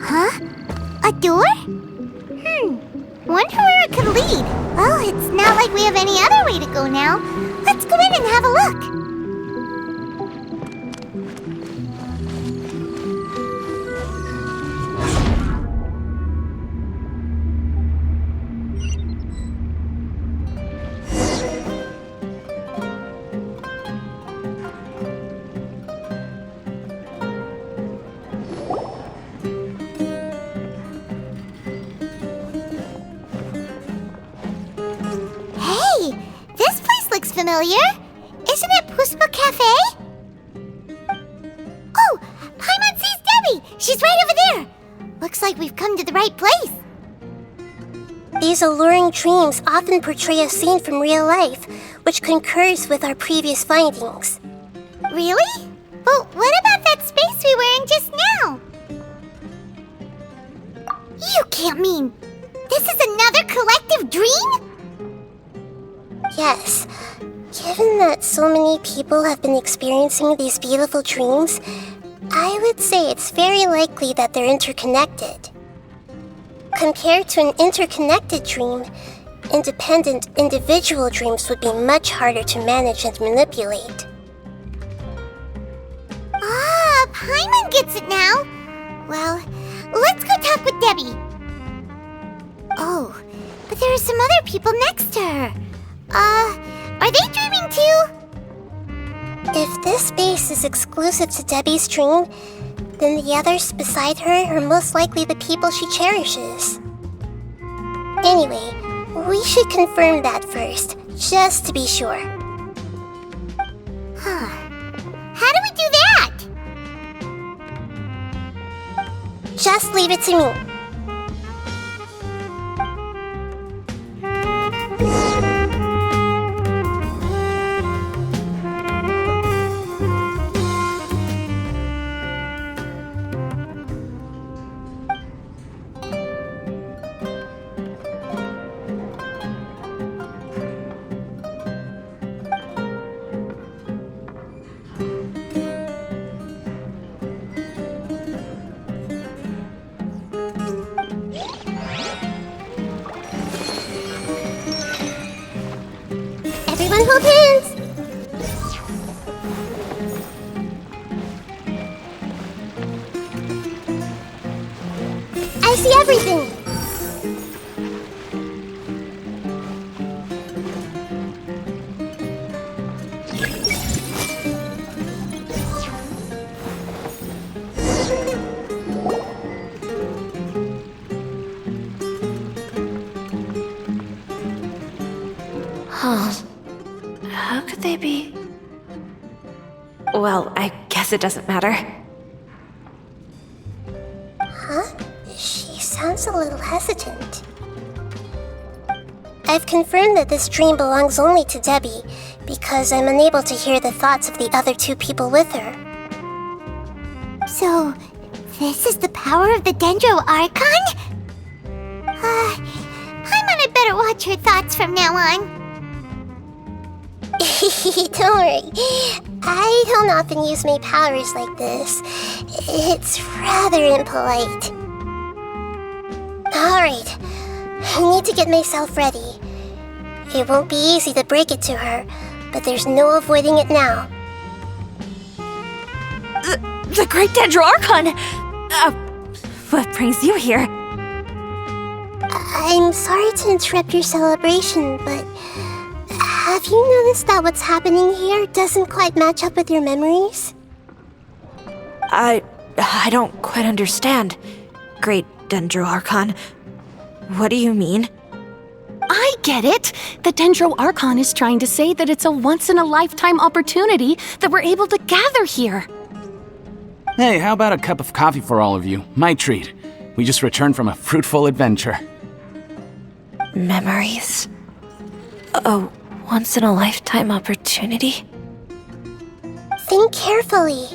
Huh? A door? Wonder where it could lead. Well, it's not like we have any other way to go now. Let's go in and have a look. Familiar? Isn't it Puspa Cafe? Oh, Paimon sees Debbie! She's right over there! Looks like we've come to the right place. These alluring dreams often portray a scene from real life, which concurs with our previous findings. Really? But what about that space we were in just now? You can't mean this is another collective dream? Yes. Given that so many people have been experiencing these beautiful dreams, I would say it's very likely that they're interconnected. Compared to an interconnected dream, independent individual dreams would be much harder to manage and manipulate. Ah, Paimon gets it now. Well, let's go talk with Debbie. Oh, but there are some other people next to her. Are they dreaming too? If this space is exclusive to Debbie's dream, then the others beside her are most likely the people she cherishes. Anyway, we should confirm that first, just to be sure. Huh. How do we do that? Just leave it to me. Everyone hold hands! I see everything! Huh. How could they be? Well, I guess it doesn't matter. Huh? She sounds a little hesitant. I've confirmed that this dream belongs only to Debbie, because I'm unable to hear the thoughts of the other two people with her. So, this is the power of the Dendro Archon? Paimon had better watch her thoughts from now on. Don't worry. I don't often use my powers like this. It's rather impolite. Alright. I need to get myself ready. It won't be easy to break it to her, but there's no avoiding it now. The Great Dendro Archon! What brings you here? I'm sorry to interrupt your celebration, but have you noticed that what's happening here doesn't quite match up with your memories? I don't quite understand. Great Dendro Archon. What do you mean? I get it! The Dendro Archon is trying to say that it's a once-in-a-lifetime opportunity that we're able to gather here. Hey, how about a cup of coffee for all of you? My treat. We just returned from a fruitful adventure. Memories? A once-in-a-lifetime opportunity? Think carefully.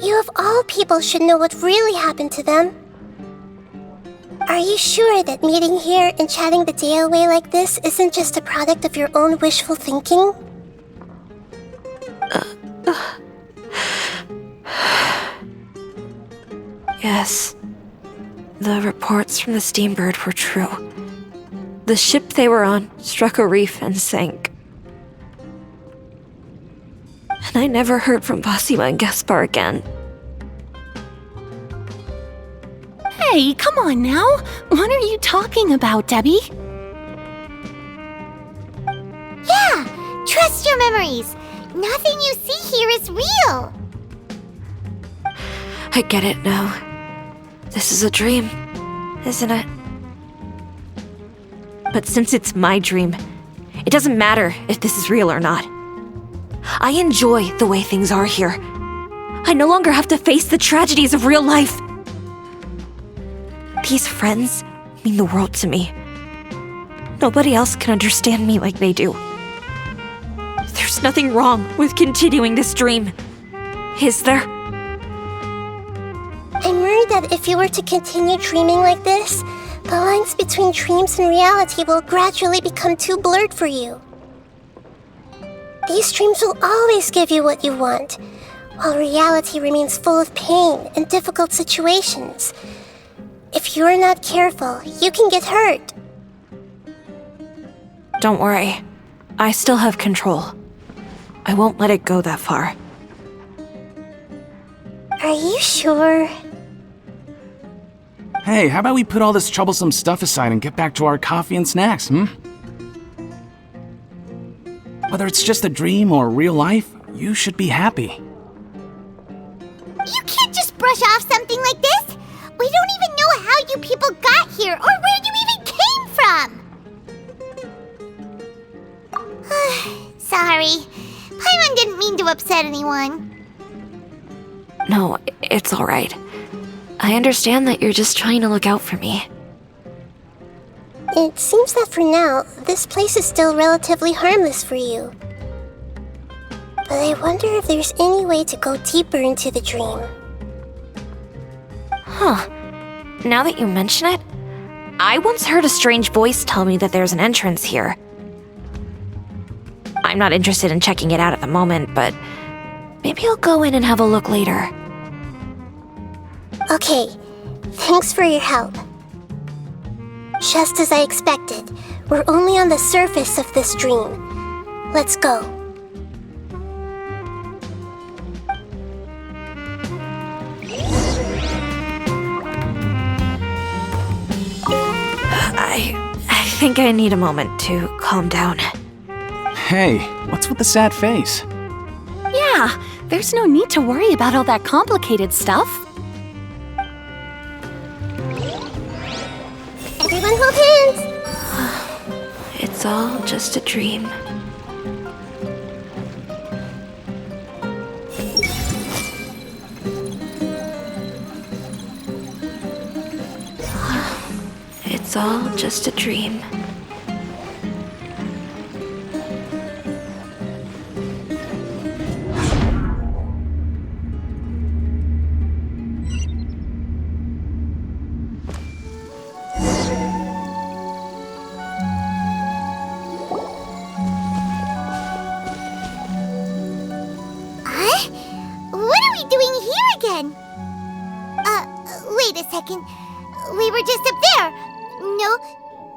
You of all people should know what really happened to them. Are you sure that meeting here and chatting the day away like this isn't just a product of your own wishful thinking? Yes. The reports from the Steambird were true. The ship they were on struck a reef and sank. And I never heard from Basima and Gaspar again. Hey, come on now! What are you talking about, Debbie? Yeah, trust your memories. Nothing you see here is real. I get it now. This is a dream, isn't it? But since it's my dream, it doesn't matter if this is real or not. I enjoy the way things are here. I no longer have to face the tragedies of real life. These friends mean the world to me. Nobody else can understand me like they do. There's nothing wrong with continuing this dream, is there? I'm worried that if you were to continue dreaming like this, the lines between dreams and reality will gradually become too blurred for you. These dreams will always give you what you want, while reality remains full of pain and difficult situations. If you're not careful, you can get hurt. Don't worry. I still have control. I won't let it go that far. Are you sure? Hey, how about we put all this troublesome stuff aside and get back to our coffee and snacks, Whether it's just a dream or real life, you should be happy. You can't just brush off something like this! We don't even know how you people got here or where you even came from! Sorry. Paimon didn't mean to upset anyone. No, it's alright. I understand that you're just trying to look out for me. It seems that for now, this place is still relatively harmless for you. But I wonder if there's any way to go deeper into the dream. Huh. Now that you mention it, I once heard a strange voice tell me that there's an entrance here. I'm not interested in checking it out at the moment, but maybe I'll go in and have a look later. Okay, thanks for your help. Just as I expected, we're only on the surface of this dream. Let's go. I think I need a moment to calm down. Hey, what's with the sad face? Yeah, there's no need to worry about all that complicated stuff. Everyone hold hands! It's all just a dream. It's all just a dream. What are we doing here again? Wait a second. We were just up there. No,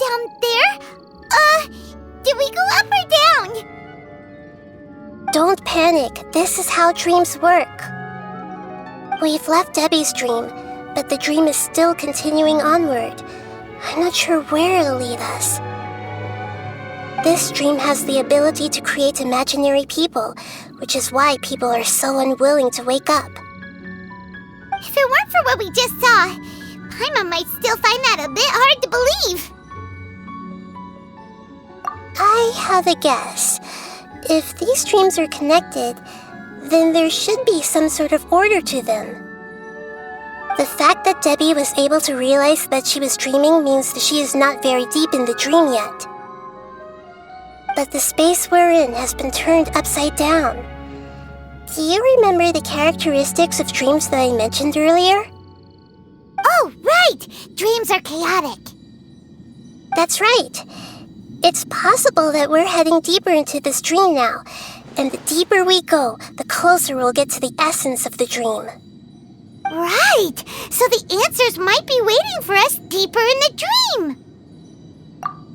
down there? Did we go up or down? Don't panic. This is how dreams work. We've left Debbie's dream, but the dream is still continuing onward. I'm not sure where it'll lead us. This dream has the ability to create imaginary people, which is why people are so unwilling to wake up. If it weren't for what we just saw, Paimon might still find that a bit hard to believe. I have a guess. If these dreams are connected, then there should be some sort of order to them. The fact that Debbie was able to realize that she was dreaming means that she is not very deep in the dream yet. But the space we're in has been turned upside down. Do you remember the characteristics of dreams that I mentioned earlier? Oh, right! Dreams are chaotic. That's right. It's possible that we're heading deeper into this dream now, and the deeper we go, the closer we'll get to the essence of the dream. Right! So the answers might be waiting for us deeper in the dream!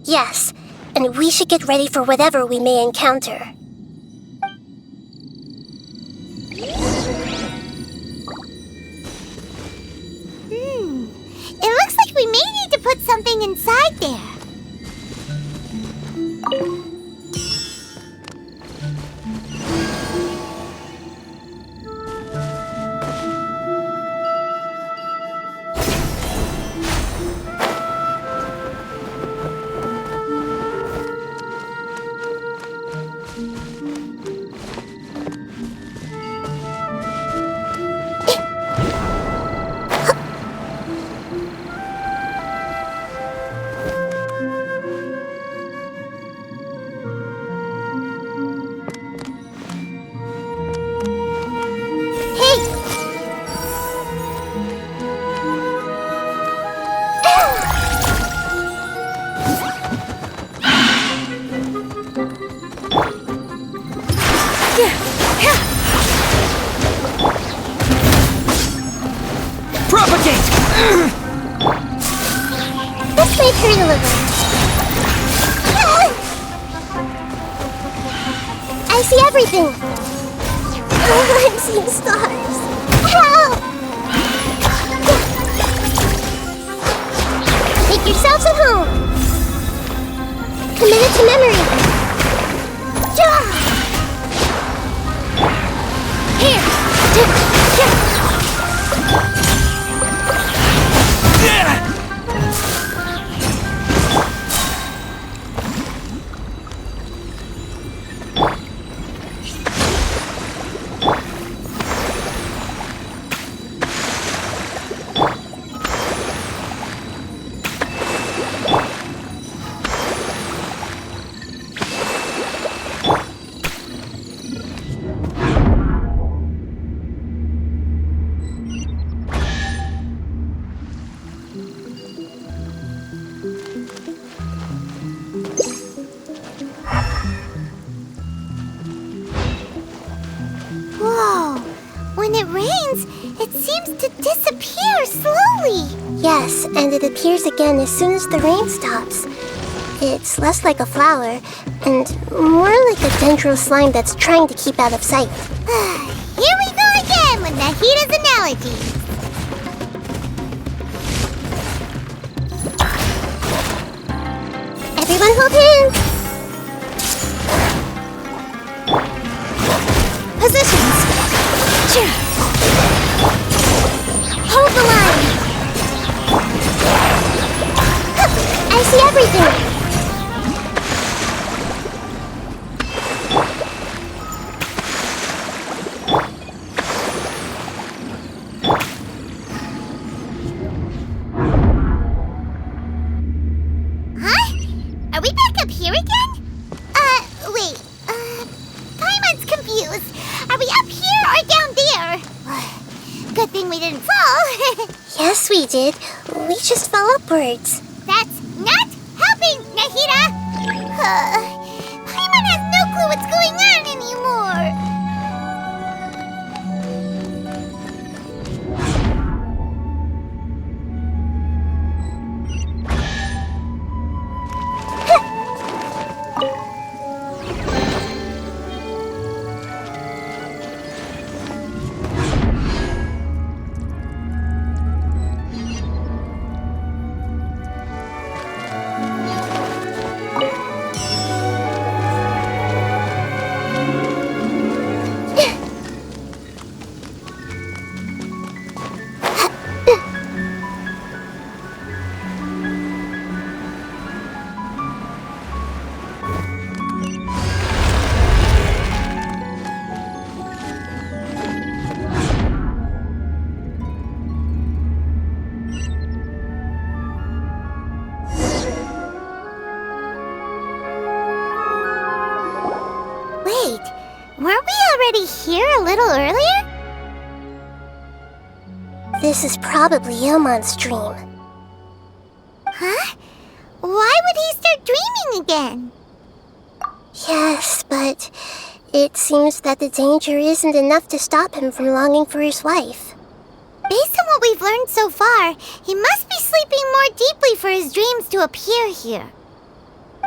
Yes, and we should get ready for whatever we may encounter. It looks like we may need to put something inside there. Propagate! This might hurt a little. I see everything! I'm seeing stars. Help! Make yourselves at home! Commit it to memory! Yeah! Yes, and it appears again as soon as the rain stops. It's less like a flower, and more like a dendro slime that's trying to keep out of sight. Here we go again with Nahida's analogies. Everyone hold hands! Positions. Hold the line. I see everything! Are we back up here again? Wait. Paimon's confused. Are we up here or down there? Good thing we didn't fall. Yes, we did. We just fell upwards. That's not helping, Nahida! Paimon has no clue what's going on anymore. Wait, weren't we already here a little earlier? This is probably Ilmon's dream. Huh? Why would he start dreaming again? Yes, but it seems that the danger isn't enough to stop him from longing for his wife. Based on what we've learned so far, he must be sleeping more deeply for his dreams to appear here.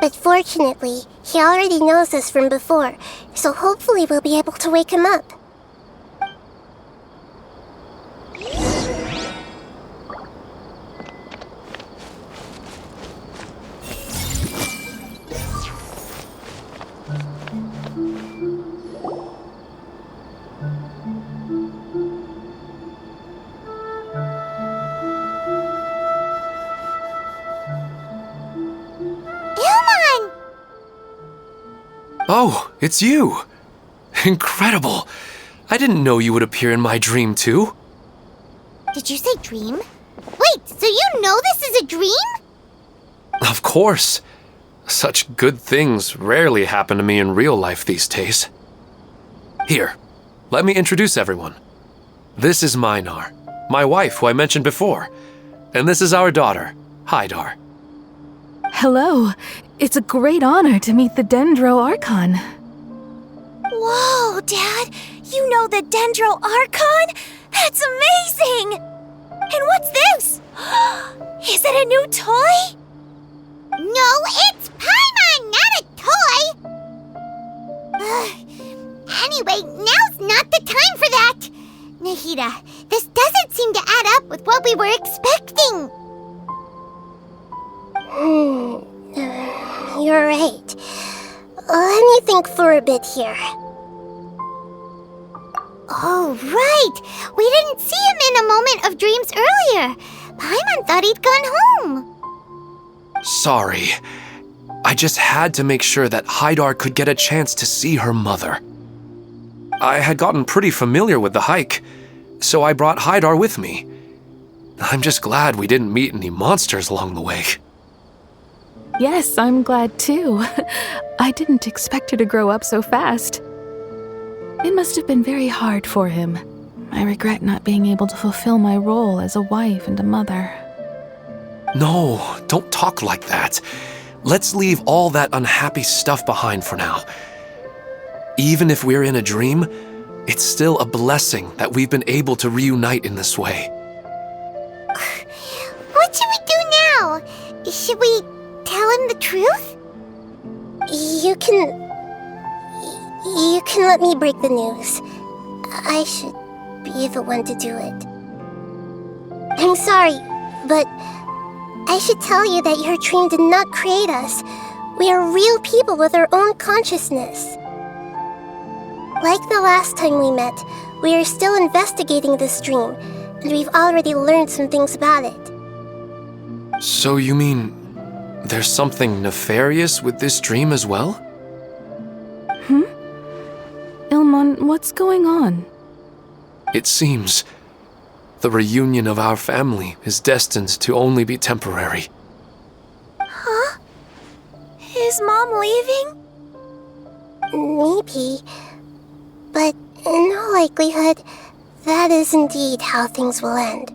But fortunately, he already knows us from before, so hopefully we'll be able to wake him up. Oh, it's you! Incredible! I didn't know you would appear in my dream, too. Did you say dream? Wait, so you know this is a dream? Of course. Such good things rarely happen to me in real life these days. Here, let me introduce everyone. This is Minar, my wife who I mentioned before. And this is our daughter, Hydar. Hello. It's a great honor to meet the Dendro Archon. Whoa, Dad! You know the Dendro Archon? That's amazing! And what's this? Is it a new toy? No, it's Paimon, not a toy! Anyway, now's not the time for that! Nahida, this doesn't seem to add up with what we were expecting. You're right. Let me think for a bit here. Oh, right! We didn't see him in a moment of dreams earlier. Paimon thought he'd gone home. Sorry. I just had to make sure that Hydar could get a chance to see her mother. I had gotten pretty familiar with the hike, so I brought Hydar with me. I'm just glad we didn't meet any monsters along the way. Yes, I'm glad too. I didn't expect her to grow up so fast. It must have been very hard for him. I regret not being able to fulfill my role as a wife and a mother. No, don't talk like that. Let's leave all that unhappy stuff behind for now. Even if we're in a dream, it's still a blessing that we've been able to reunite in this way. What Should we tell him the truth? You can let me break the news. I should be the one to do it. I'm sorry, but I should tell you that your dream did not create us. We are real people with our own consciousness. Like the last time we met, we are still investigating this dream, and we've already learned some things about it. So you mean there's something nefarious with this dream as well? Ilmon, what's going on? It seems the reunion of our family is destined to only be temporary. Huh? Is Mom leaving? Maybe. But in all likelihood, that is indeed how things will end.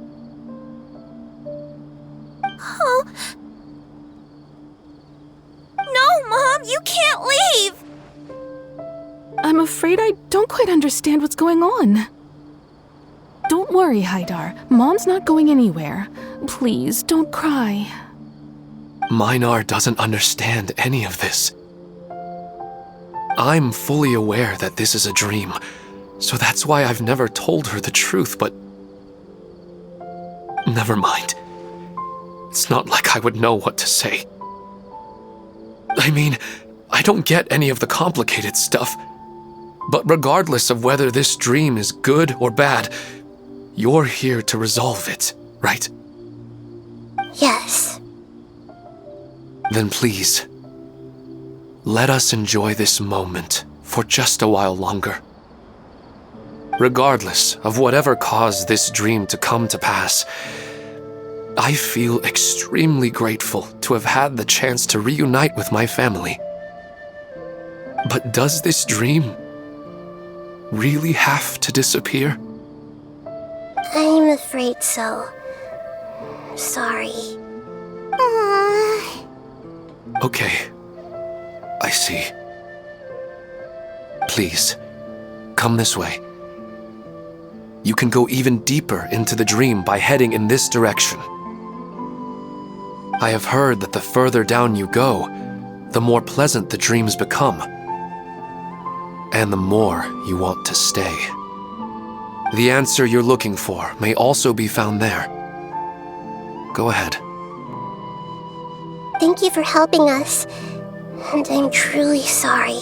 Oh. No, Mom, you can't leave! I'm afraid I don't quite understand what's going on. Don't worry, Haidar. Mom's not going anywhere. Please, don't cry. Minar doesn't understand any of this. I'm fully aware that this is a dream, so that's why I've never told her the truth, but... Never mind. It's not like I would know what to say. I mean, I don't get any of the complicated stuff. But regardless of whether this dream is good or bad, you're here to resolve it, right? Yes. Then please, let us enjoy this moment for just a while longer. Regardless of whatever caused this dream to come to pass, I feel extremely grateful to have had the chance to reunite with my family. But does this dream really have to disappear? I'm afraid so. Sorry. Okay, I see. Please, come this way. You can go even deeper into the dream by heading in this direction. I have heard that the further down you go, the more pleasant the dreams become, and the more you want to stay. The answer you're looking for may also be found there. Go ahead. Thank you for helping us, and I'm truly sorry.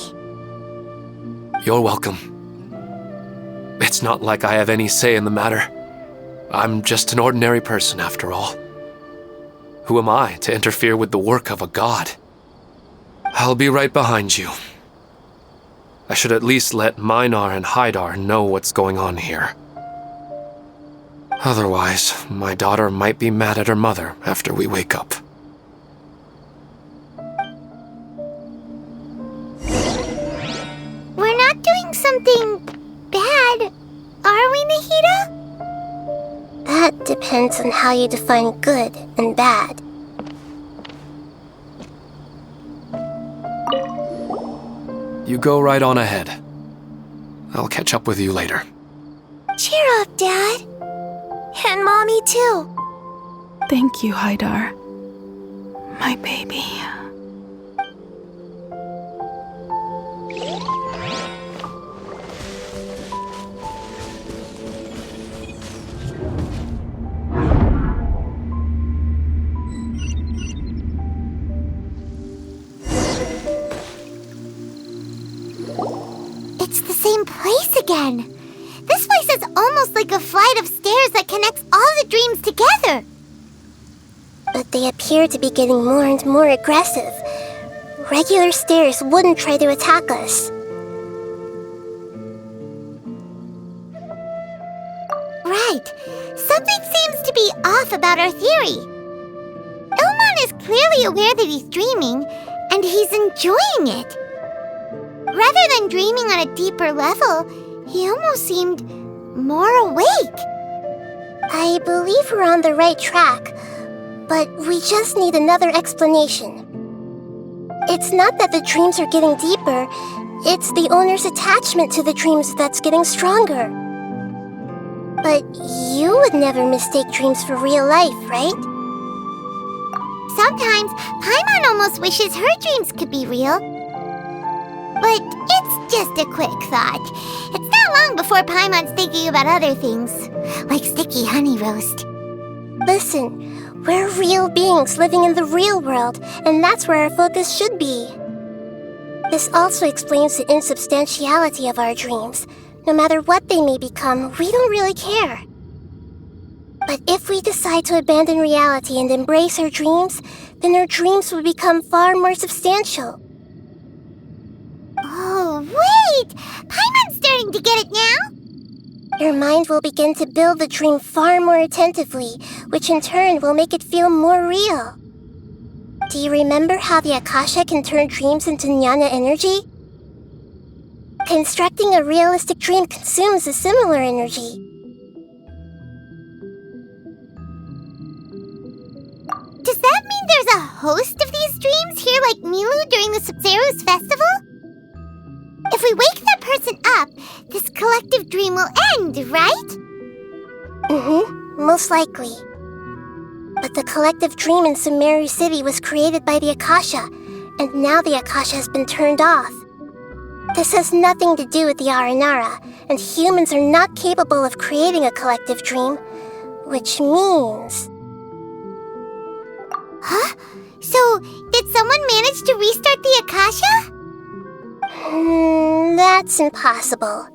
You're welcome. It's not like I have any say in the matter. I'm just an ordinary person after all. Who am I to interfere with the work of a god? I'll be right behind you. I should at least let Minar and Haidar know what's going on here. Otherwise, my daughter might be mad at her mother after we wake up. We're not doing something bad, are we, Nahida? That depends on how you define good and bad. You go right on ahead. I'll catch up with you later. Cheer up, Dad. And Mommy, too. Thank you, Haidar. My baby. It's the same place again. This place is almost like a flight of stairs that connects all the dreams together. But they appear to be getting more and more aggressive. Regular stairs wouldn't try to attack us. Right. Something seems to be off about our theory. Ilmon is clearly aware that he's dreaming, and he's enjoying it. Rather than dreaming on a deeper level, he almost seemed more awake. I believe we're on the right track, but we just need another explanation. It's not that the dreams are getting deeper, it's the owner's attachment to the dreams that's getting stronger. But you would never mistake dreams for real life, right? sometimes Paimon almost wishes her dreams could be real. But it's just a quick thought. It's not long before Paimon's thinking about other things, like sticky honey roast. Listen, we're real beings living in the real world, and that's where our focus should be. This also explains the insubstantiality of our dreams. No matter what they may become, we don't really care. But if we decide to abandon reality and embrace our dreams, then our dreams will become far more substantial. Oh, wait! Paimon's starting to get it now! Your mind will begin to build the dream far more attentively, which in turn will make it feel more real. Do you remember how the Akasha can turn dreams into jnana energy? Constructing a realistic dream consumes a similar energy. Does that mean there's a host of these dreams here like Milu during the Sumeru's festival? If we wake that person up, this collective dream will end, right? Most likely. But the collective dream in Sumeru City was created by the Akasha, and now the Akasha has been turned off. This has nothing to do with the Aranara, and humans are not capable of creating a collective dream, which means... Huh? So, did someone manage to restart the Akasha? That's impossible.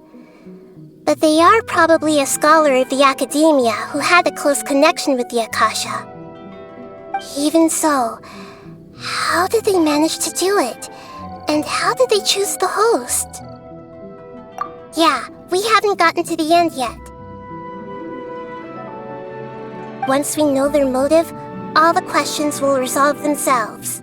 But they are probably a scholar of the academia who had a close connection with the Akasha. Even so, how did they manage to do it? And how did they choose the host? Yeah, we haven't gotten to the end yet. Once we know their motive, all the questions will resolve themselves.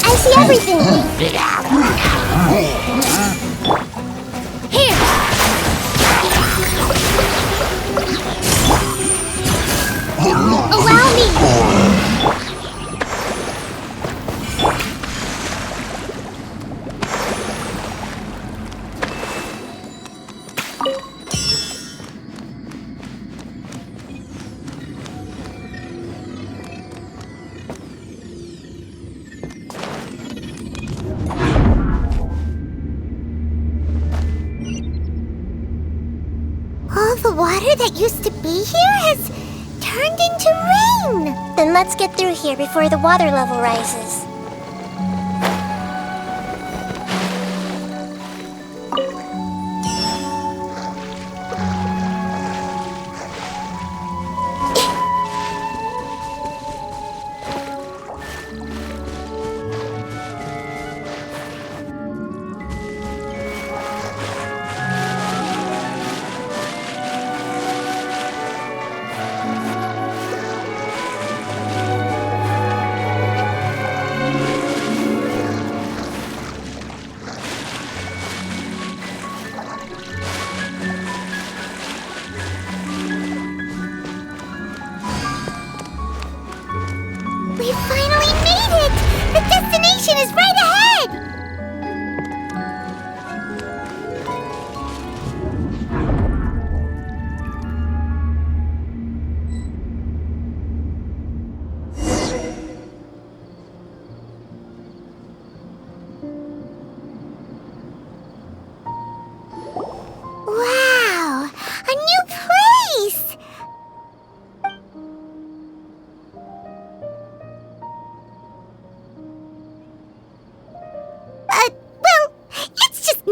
I see everything! Here! Allow me! All the water that used to be here has turned into rain! Then let's get through here before the water level rises. We finally made it! The destination is right ahead! Wow! A new place!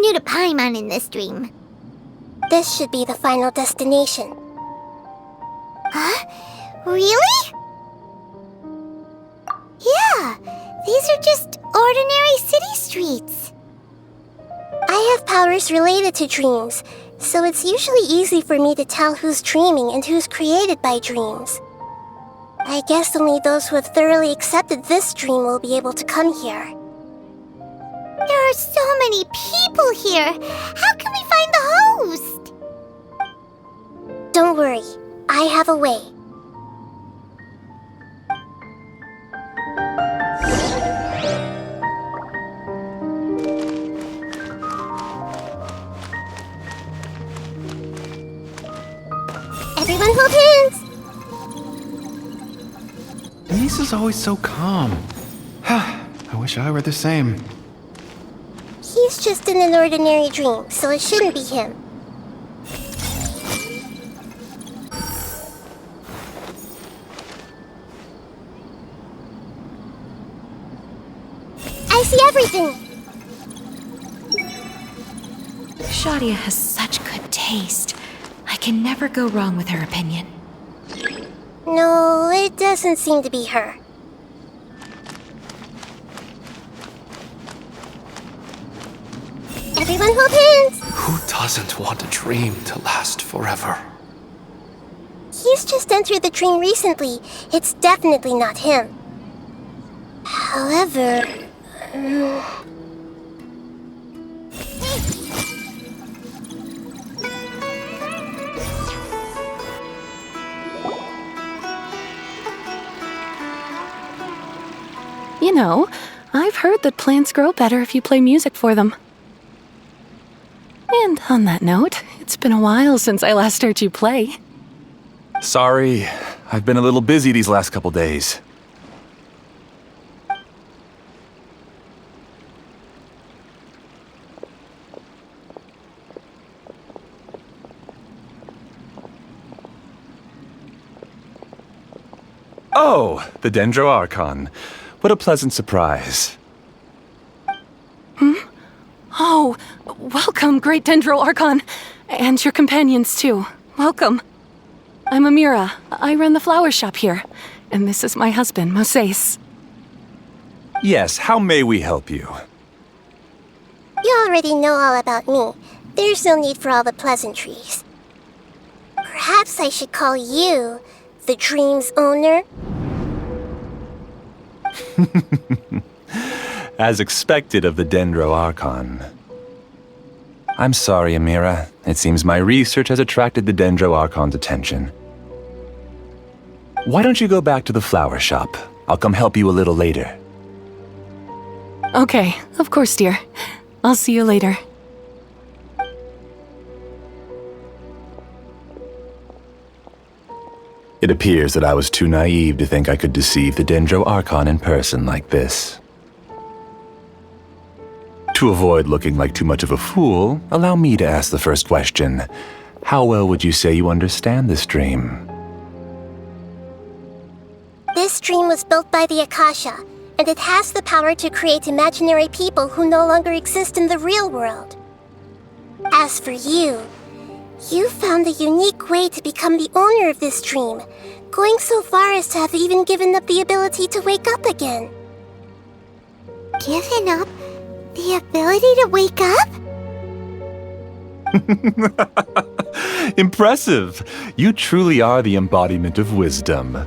new to Paimon in this dream. This should be the final destination. Huh? Really? Yeah, these are just ordinary city streets. I have powers related to dreams, so it's usually easy for me to tell who's dreaming and who's created by dreams. I guess only those who have thoroughly accepted this dream will be able to come here. There are so many people here. How can we find the host? Don't worry, I have a way. Everyone hold hands! Lisa's always so calm. I wish I were the same. He's just in an ordinary dream, so it shouldn't be him. I see everything! Shadia has such good taste. I can never go wrong with her opinion. No, it doesn't seem to be her. Everyone hold hands! Who doesn't want a dream to last forever? He's just entered the dream recently. It's definitely not him. However... You know, I've heard that plants grow better if you play music for them. And on that note, it's been a while since I last heard you play. Sorry, I've been a little busy these last couple days. Oh, the Dendro Archon. What a pleasant surprise. Oh, welcome, Great Dendro Archon. And your companions, too. Welcome. I'm Amira. I run the flower shop here. And this is my husband, Moses. Yes, how may we help you? You already know all about me. There's no need for all the pleasantries. Perhaps I should call you the dream's owner? As expected of the Dendro Archon. I'm sorry, Amira. It seems my research has attracted the Dendro Archon's attention. Why don't you go back to the flower shop? I'll come help you a little later. Okay, of course, dear. I'll see you later. It appears that I was too naive to think I could deceive the Dendro Archon in person like this. To avoid looking like too much of a fool, allow me to ask the first question. How well would you say you understand this dream? This dream was built by the Akasha, and it has the power to create imaginary people who no longer exist in the real world. As for you, you found a unique way to become the owner of this dream, going so far as to have even given up the ability to wake up again. Given up the ability to wake up? Impressive! You truly are the embodiment of wisdom.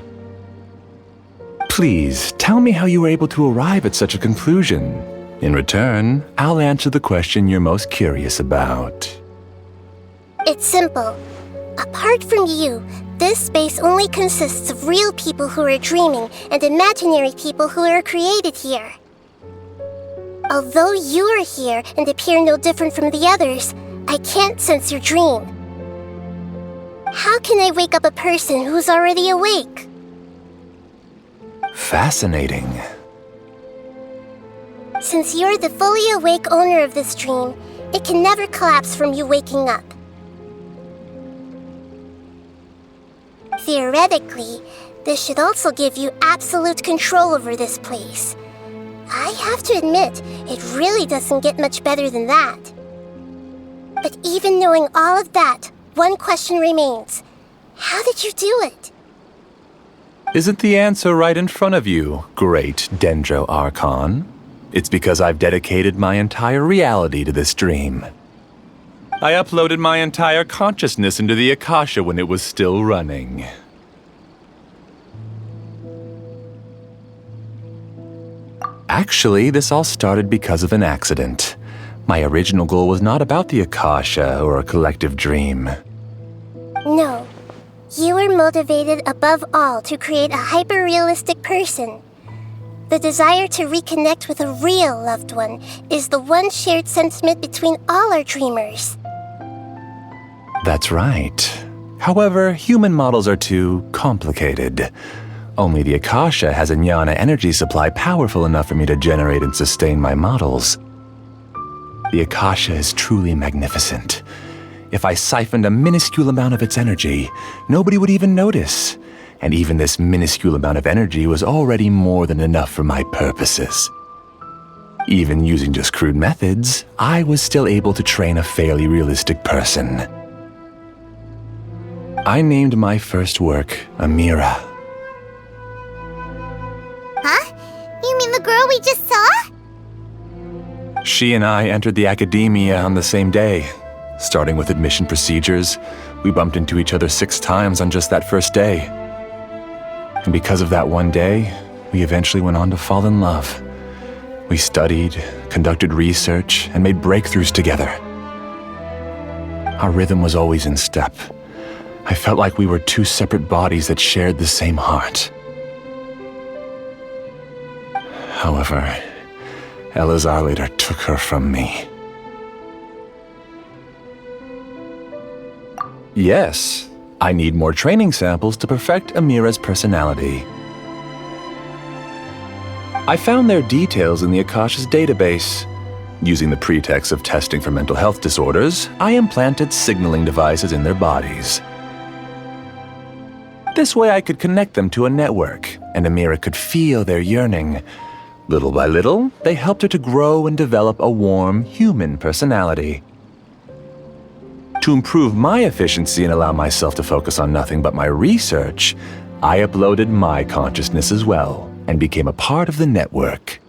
Please, tell me how you were able to arrive at such a conclusion. In return, I'll answer the question you're most curious about. It's simple. Apart from you, this space only consists of real people who are dreaming and imaginary people who are created here. Although you are here and appear no different from the others, I can't sense your dream. How can I wake up a person who's already awake? Fascinating. Since you're the fully awake owner of this dream, it can never collapse from you waking up. Theoretically, this should also give you absolute control over this place. I have to admit, it really doesn't get much better than that. But even knowing all of that, one question remains. How did you do it? Isn't the answer right in front of you, great Dendro Archon? It's because I've dedicated my entire reality to this dream. I uploaded my entire consciousness into the Akasha when it was still running. Actually, this all started because of an accident. My original goal was not about the Akasha or a collective dream. No. You were motivated above all to create a hyper-realistic person. The desire to reconnect with a real loved one is the one shared sentiment between all our dreamers. That's right. However, human models are too complicated. Only the Akasha has a jnana energy supply powerful enough for me to generate and sustain my models. The Akasha is truly magnificent. If I siphoned a minuscule amount of its energy, nobody would even notice. And even this minuscule amount of energy was already more than enough for my purposes. Even using just crude methods, I was still able to train a fairly realistic person. I named my first work Amira. Huh? You mean the girl we just saw? She and I entered the academia on the same day. Starting with admission procedures, we bumped into each other 6 times on just that first day. And because of that one day, we eventually went on to fall in love. We studied, conducted research, and made breakthroughs together. Our rhythm was always in step. I felt like we were 2 separate bodies that shared the same heart. However, Elazar later took her from me. Yes, I need more training samples to perfect Amira's personality. I found their details in the Akasha's database. Using the pretext of testing for mental health disorders, I implanted signaling devices in their bodies. This way I could connect them to a network, and Amira could feel their yearning. Little by little, they helped her to grow and develop a warm, human personality. To improve my efficiency and allow myself to focus on nothing but my research, I uploaded my consciousness as well, and became a part of the network.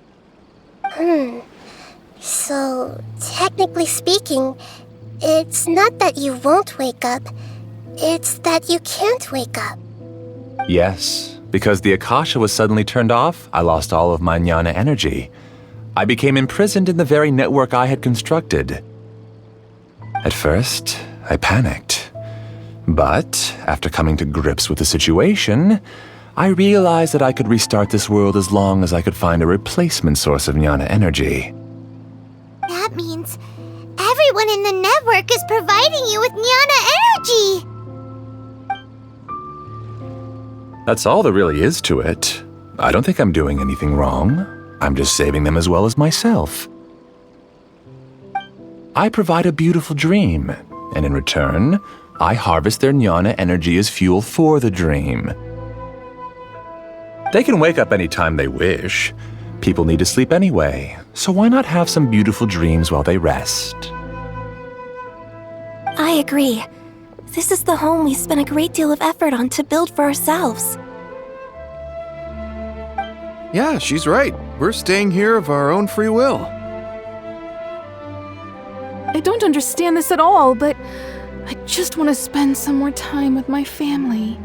So, technically speaking, it's not that you won't wake up, it's that you can't wake up. Yes, because the Akasha was suddenly turned off, I lost all of my jnana energy. I became imprisoned in the very network I had constructed. At first, I panicked. But, after coming to grips with the situation, I realized that I could restart this world as long as I could find a replacement source of jnana energy. That means everyone in the network is providing you with jnana energy! That's all there really is to it. I don't think I'm doing anything wrong. I'm just saving them as well as myself. I provide a beautiful dream, and in return, I harvest their jnana energy as fuel for the dream. They can wake up any time they wish. People need to sleep anyway, so why not have some beautiful dreams while they rest? I agree. This is the home we spent a great deal of effort on to build for ourselves. Yeah, she's right. We're staying here of our own free will. I don't understand this at all, but I just want to spend some more time with my family.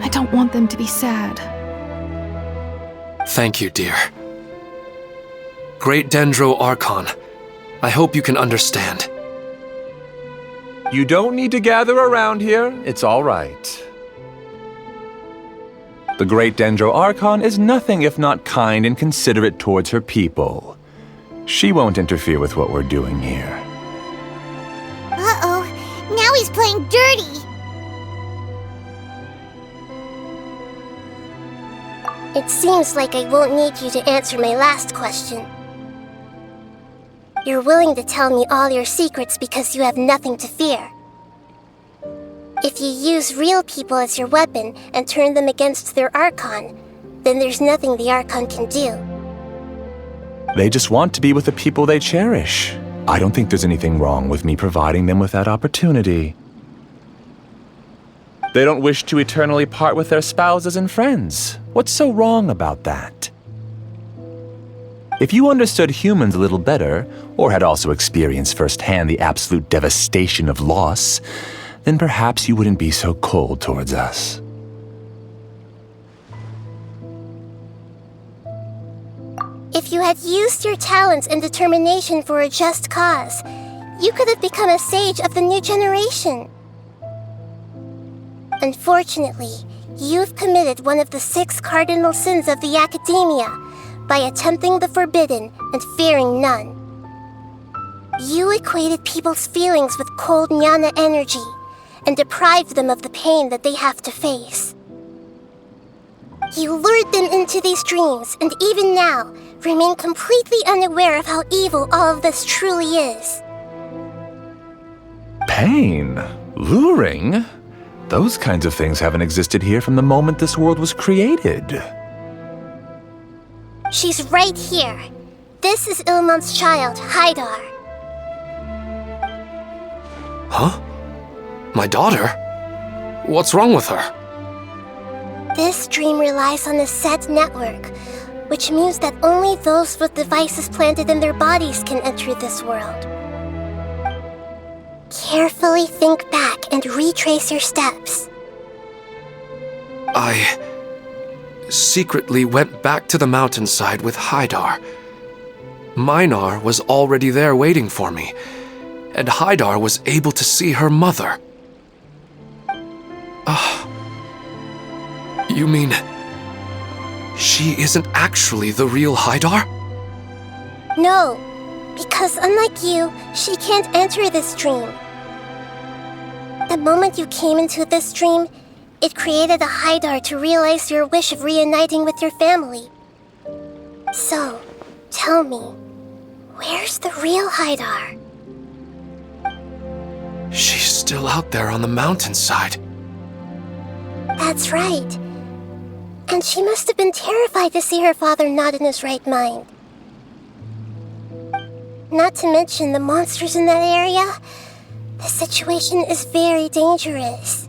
I don't want them to be sad. Thank you, dear. Great Dendro Archon, I hope you can understand. You don't need to gather around here. It's all right. The Great Dendro Archon is nothing if not kind and considerate towards her people. She won't interfere with what we're doing here. Uh-oh, now he's playing dirty! It seems like I won't need you to answer my last question. You're willing to tell me all your secrets because you have nothing to fear. If you use real people as your weapon and turn them against their Archon, then there's nothing the Archon can do. They just want to be with the people they cherish. I don't think there's anything wrong with me providing them with that opportunity. They don't wish to eternally part with their spouses and friends. What's so wrong about that? If you understood humans a little better, or had also experienced firsthand the absolute devastation of loss, then perhaps you wouldn't be so cold towards us. If you had used your talents and determination for a just cause, you could have become a sage of the new generation. Unfortunately, you've committed one of the 6 cardinal sins of the Academia by attempting the forbidden and fearing none. You equated people's feelings with cold jnana energy and deprived them of the pain that they have to face. You lured them into these dreams, and even now, remain completely unaware of how evil all of this truly is. Pain? Luring? Those kinds of things haven't existed here from the moment this world was created. She's right here. This is Ilmon's child, Haidar. Huh? My daughter? What's wrong with her? This dream relies on a set network, which means that only those with devices planted in their bodies can enter this world. Carefully think back and retrace your steps. I secretly went back to the mountainside with Haidar. Minar was already there waiting for me, and Haidar was able to see her mother. You mean she isn't actually the real Haidar? No, because unlike you, she can't enter this dream. The moment you came into this dream, it created a Haidar to realize your wish of reuniting with your family. So, tell me, where's the real Haidar? She's still out there on the mountainside. That's right. And she must have been terrified to see her father not in his right mind. Not to mention the monsters in that area. The situation is very dangerous.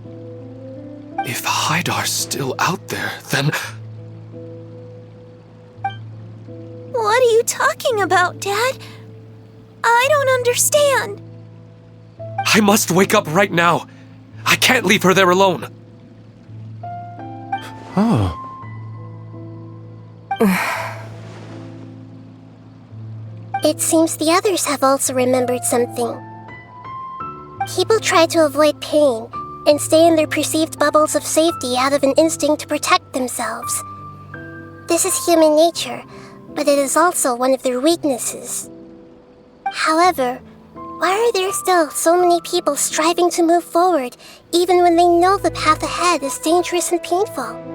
If Haidar's still out there, then... What are you talking about, Dad? I don't understand. I must wake up right now. I can't leave her there alone. Oh. It seems the others have also remembered something. People try to avoid pain and stay in their perceived bubbles of safety out of an instinct to protect themselves. This is human nature, but it is also one of their weaknesses. However, why are there still so many people striving to move forward even when they know the path ahead is dangerous and painful?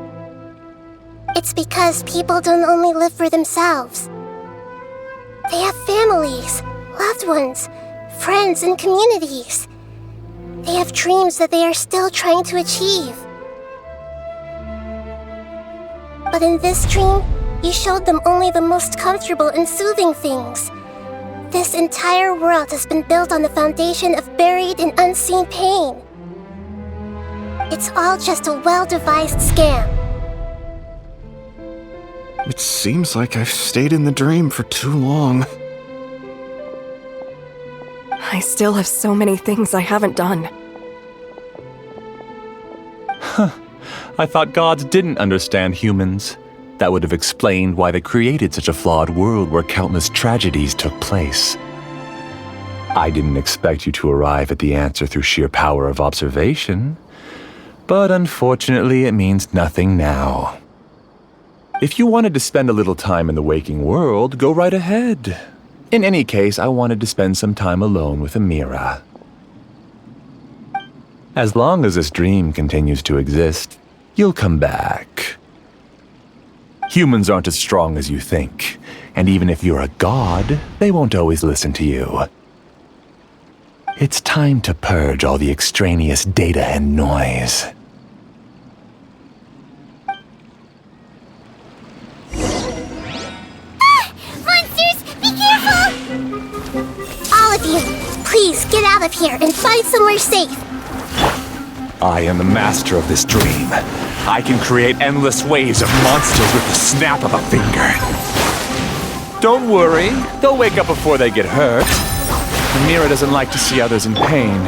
It's because people don't only live for themselves. They have families, loved ones, friends, and communities. They have dreams that they are still trying to achieve. But in this dream, you showed them only the most comfortable and soothing things. This entire world has been built on the foundation of buried and unseen pain. It's all just a well-devised scam. It seems like I've stayed in the dream for too long. I still have so many things I haven't done. I thought gods didn't understand humans. That would have explained why they created such a flawed world where countless tragedies took place. I didn't expect you to arrive at the answer through sheer power of observation. But unfortunately, it means nothing now. If you wanted to spend a little time in the waking world, go right ahead. In any case, I wanted to spend some time alone with Amira. As long as this dream continues to exist, you'll come back. Humans aren't as strong as you think, and even if you're a god, they won't always listen to you. It's time to purge all the extraneous data and noise. Monsters, be careful! All of Please get out of here and find somewhere safe. I am the master of this dream. I can create endless waves of monsters with the snap of a finger. Don't worry, they'll wake up before they get hurt. Mira doesn't like to see others in pain.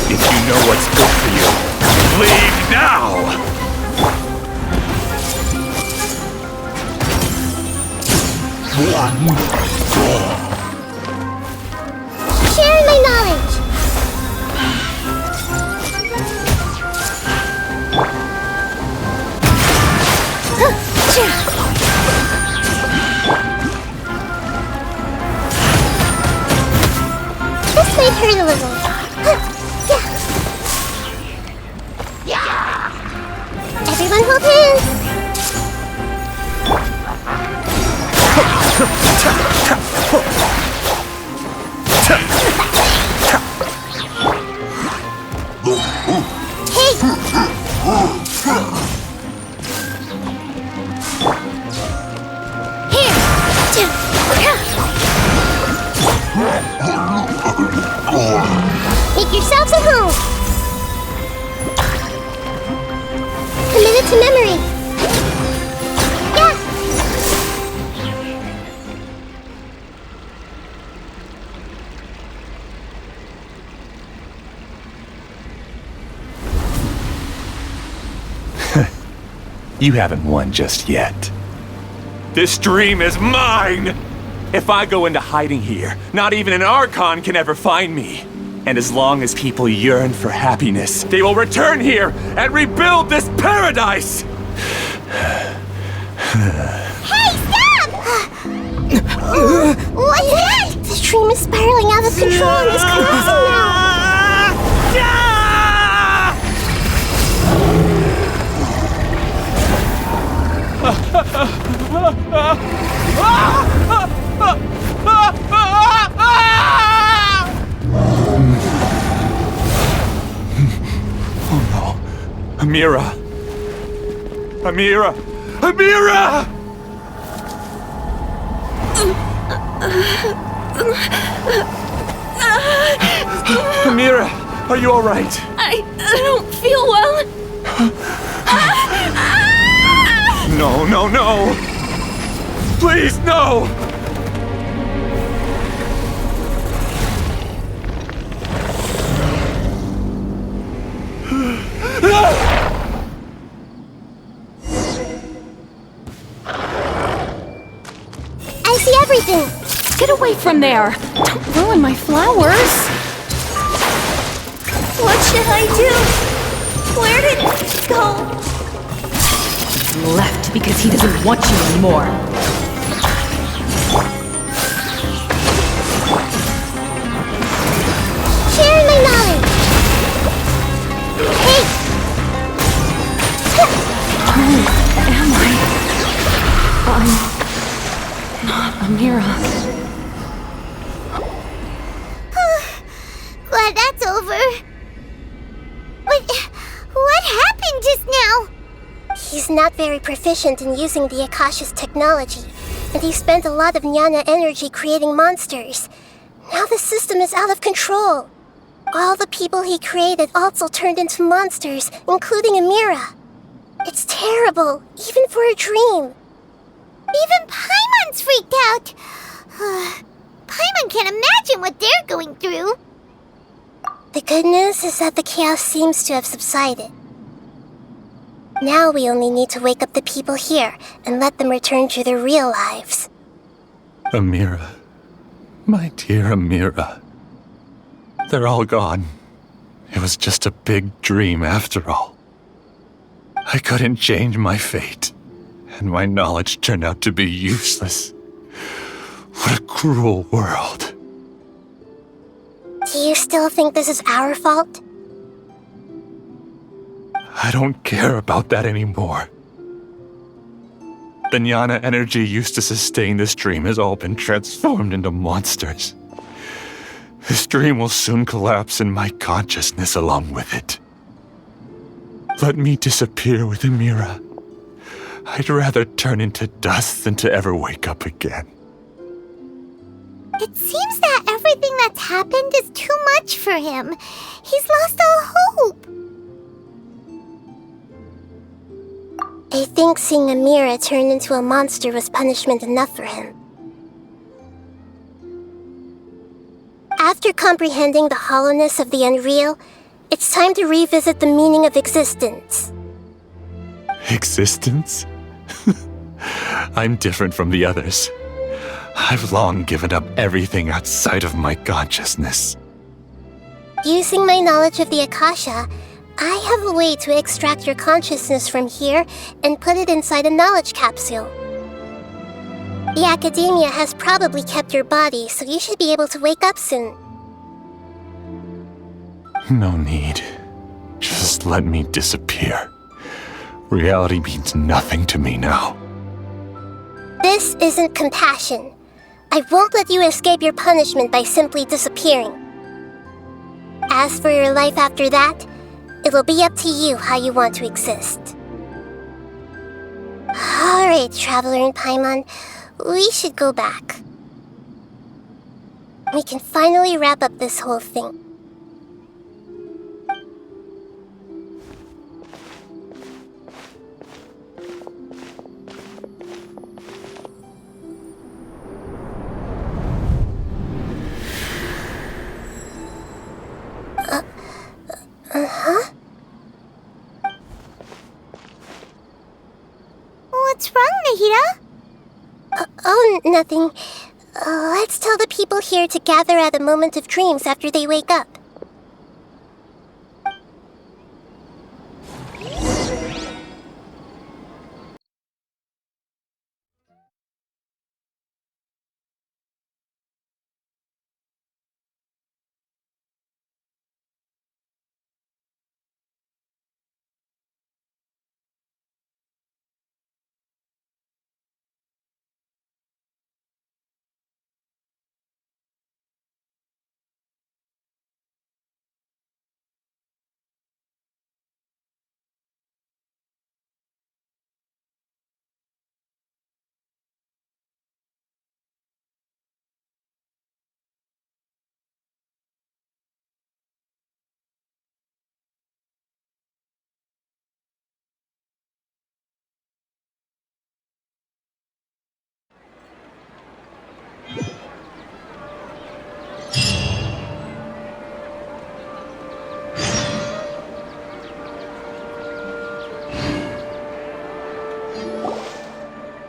If you know what's good for you, leave now! Share my knowledge. This might hurt a little. Everyone hold hands. Make yourselves at home. Commit it to memory. Yeah. You haven't won just yet. This dream is mine! If I go into hiding here, not even an Archon can ever find me. And as long as people yearn for happiness, they will return here and rebuild this paradise! Hey, stop! What's that? The dream is spiraling out of control and is collapsing now. Oh no. Amira! Amira! Amira! Amira, are you all right? I don't feel well. No, no, no! Please, no! I see everything. Get away from there! Don't ruin my flowers! What should I do? Where did he go? Left because he doesn't want you anymore. Share my knowledge. Hey! Who am I? I'm not Amira. Glad that's over. What happened just now? He's not very proficient in using the Akasha's technology, and he spent a lot of jnana energy creating monsters. Now the system is out of control. All the people he created also turned into monsters, including Amira. It's terrible, even for a dream. Even Paimon's freaked out. Paimon can't imagine what they're going through. The good news is that the chaos seems to have subsided. Now we only need to wake up the people here and let them return to their real lives. Amira. My dear Amira. They're all gone. It was just a big dream after all. I couldn't change my fate, and my knowledge turned out to be useless. What a cruel world. Do you still think this is our fault? I don't care about that anymore. The jnana energy used to sustain this dream has all been transformed into monsters. This dream will soon collapse and my consciousness along with it. Let me disappear with Amira. I'd rather turn into dust than to ever wake up again. It seems that every Everything that's happened is too much for him. He's lost all hope. I think seeing Amira turn into a monster was punishment enough for him. After comprehending the hollowness of the unreal, it's time to revisit the meaning of existence. Existence? I'm different from the others. I've long given up everything outside of my consciousness. Using my knowledge of the Akasha, I have a way to extract your consciousness from here and put it inside a knowledge capsule. The Academia has probably kept your body, so you should be able to wake up soon. No need. Just let me disappear. Reality means nothing to me now. This isn't compassion. I won't let you escape your punishment by simply disappearing. As for your life after that, it'll be up to you how you want to exist. Alright, Traveler and Paimon, we should go back. We can finally wrap up this whole thing. What's wrong, Nahida? Oh, nothing. Let's tell the people here to gather at a moment of dreams after they wake up.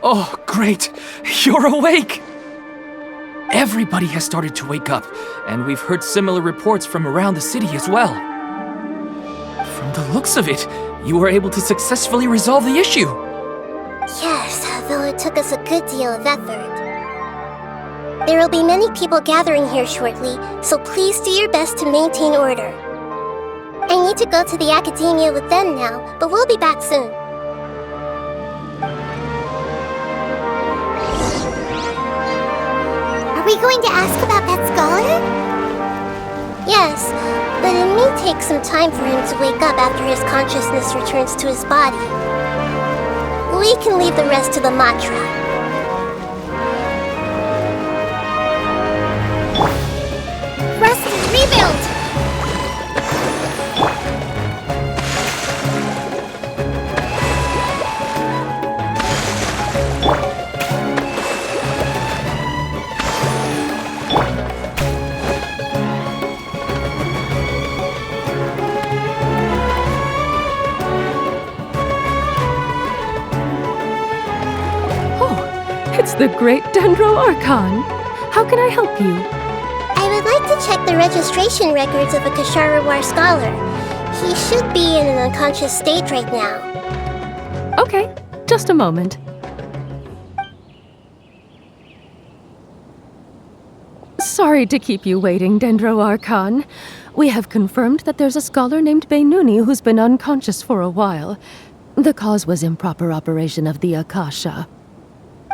Oh, great! You're awake! Everybody has started to wake up, and we've heard similar reports from around the city as well. From the looks of it, you were able to successfully resolve the issue. Yes, though it took us a good deal of effort. There will be many people gathering here shortly, so please do your best to maintain order. I need to go to the Academia with them now, but we'll be back soon. Are we going to ask about that scholar? Yes, but it may take some time for him to wake up after his consciousness returns to his body. We can leave the rest to the mantra. Rest and rebuild! It's the great Dendro Archon. How can I help you? I would like to check the registration records of a Kashara War scholar. He should be in an unconscious state right now. Okay, just a moment. Sorry to keep you waiting, Dendro Archon. We have confirmed that there's a scholar named Beinuni who's been unconscious for a while. The cause was improper operation of the Akasha.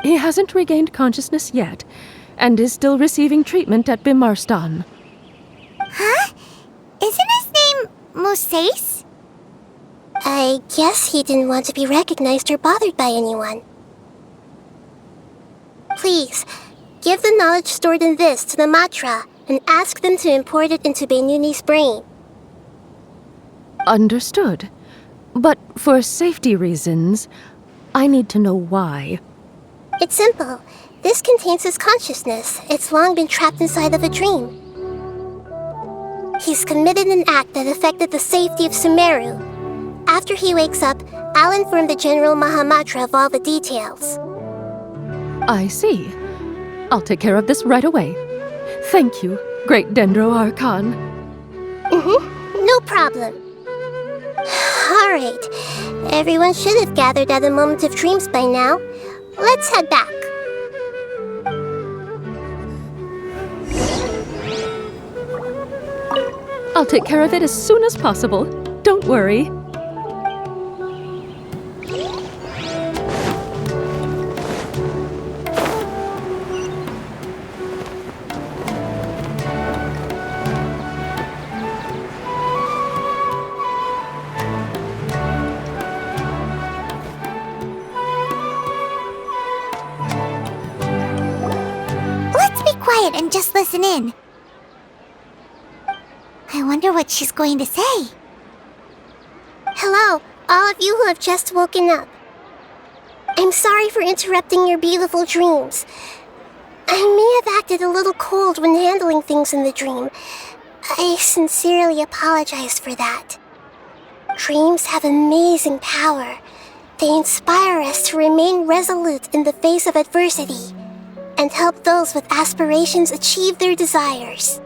He hasn't regained consciousness yet, and is still receiving treatment at Bimarstan. Huh? Isn't his name Moses? I guess he didn't want to be recognized or bothered by anyone. Please, give the knowledge stored in this to the mantra and ask them to import it into Benuni's brain. Understood. But for safety reasons, I need to know why. It's simple. This contains his consciousness. It's long been trapped inside of a dream. He's committed an act that affected the safety of Sumeru. After he wakes up, I'll inform the General Mahamatra of all the details. I see. I'll take care of this right away. Thank you, Great Dendro Archon. No problem. Alright. Everyone should have gathered at a moment of dreams by now. Let's head back. I'll take care of it as soon as possible. Don't worry. Let's be quiet and just listen in. I wonder what she's going to say. Hello, all of you who have just woken up. I'm sorry for interrupting your beautiful dreams. I may have acted a little cold when handling things in the dream. I sincerely apologize for that. Dreams have amazing power. They inspire us to remain resolute in the face of adversity and help those with aspirations achieve their desires.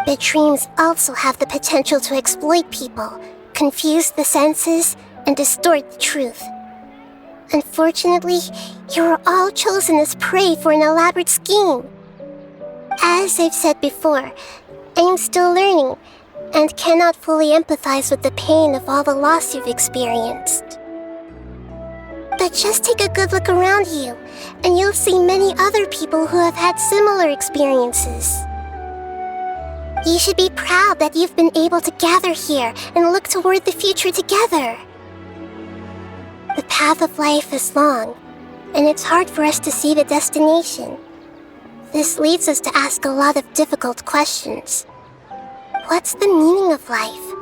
But dreams also have the potential to exploit people, confuse the senses, and distort the truth. Unfortunately, you are all chosen as prey for an elaborate scheme. As I've said before, I am still learning and cannot fully empathize with the pain of all the loss you've experienced. But just take a good look around you, and you'll see many other people who have had similar experiences. You should be proud that you've been able to gather here and look toward the future together. The path of life is long, and it's hard for us to see the destination. This leads us to ask a lot of difficult questions. What's the meaning of life?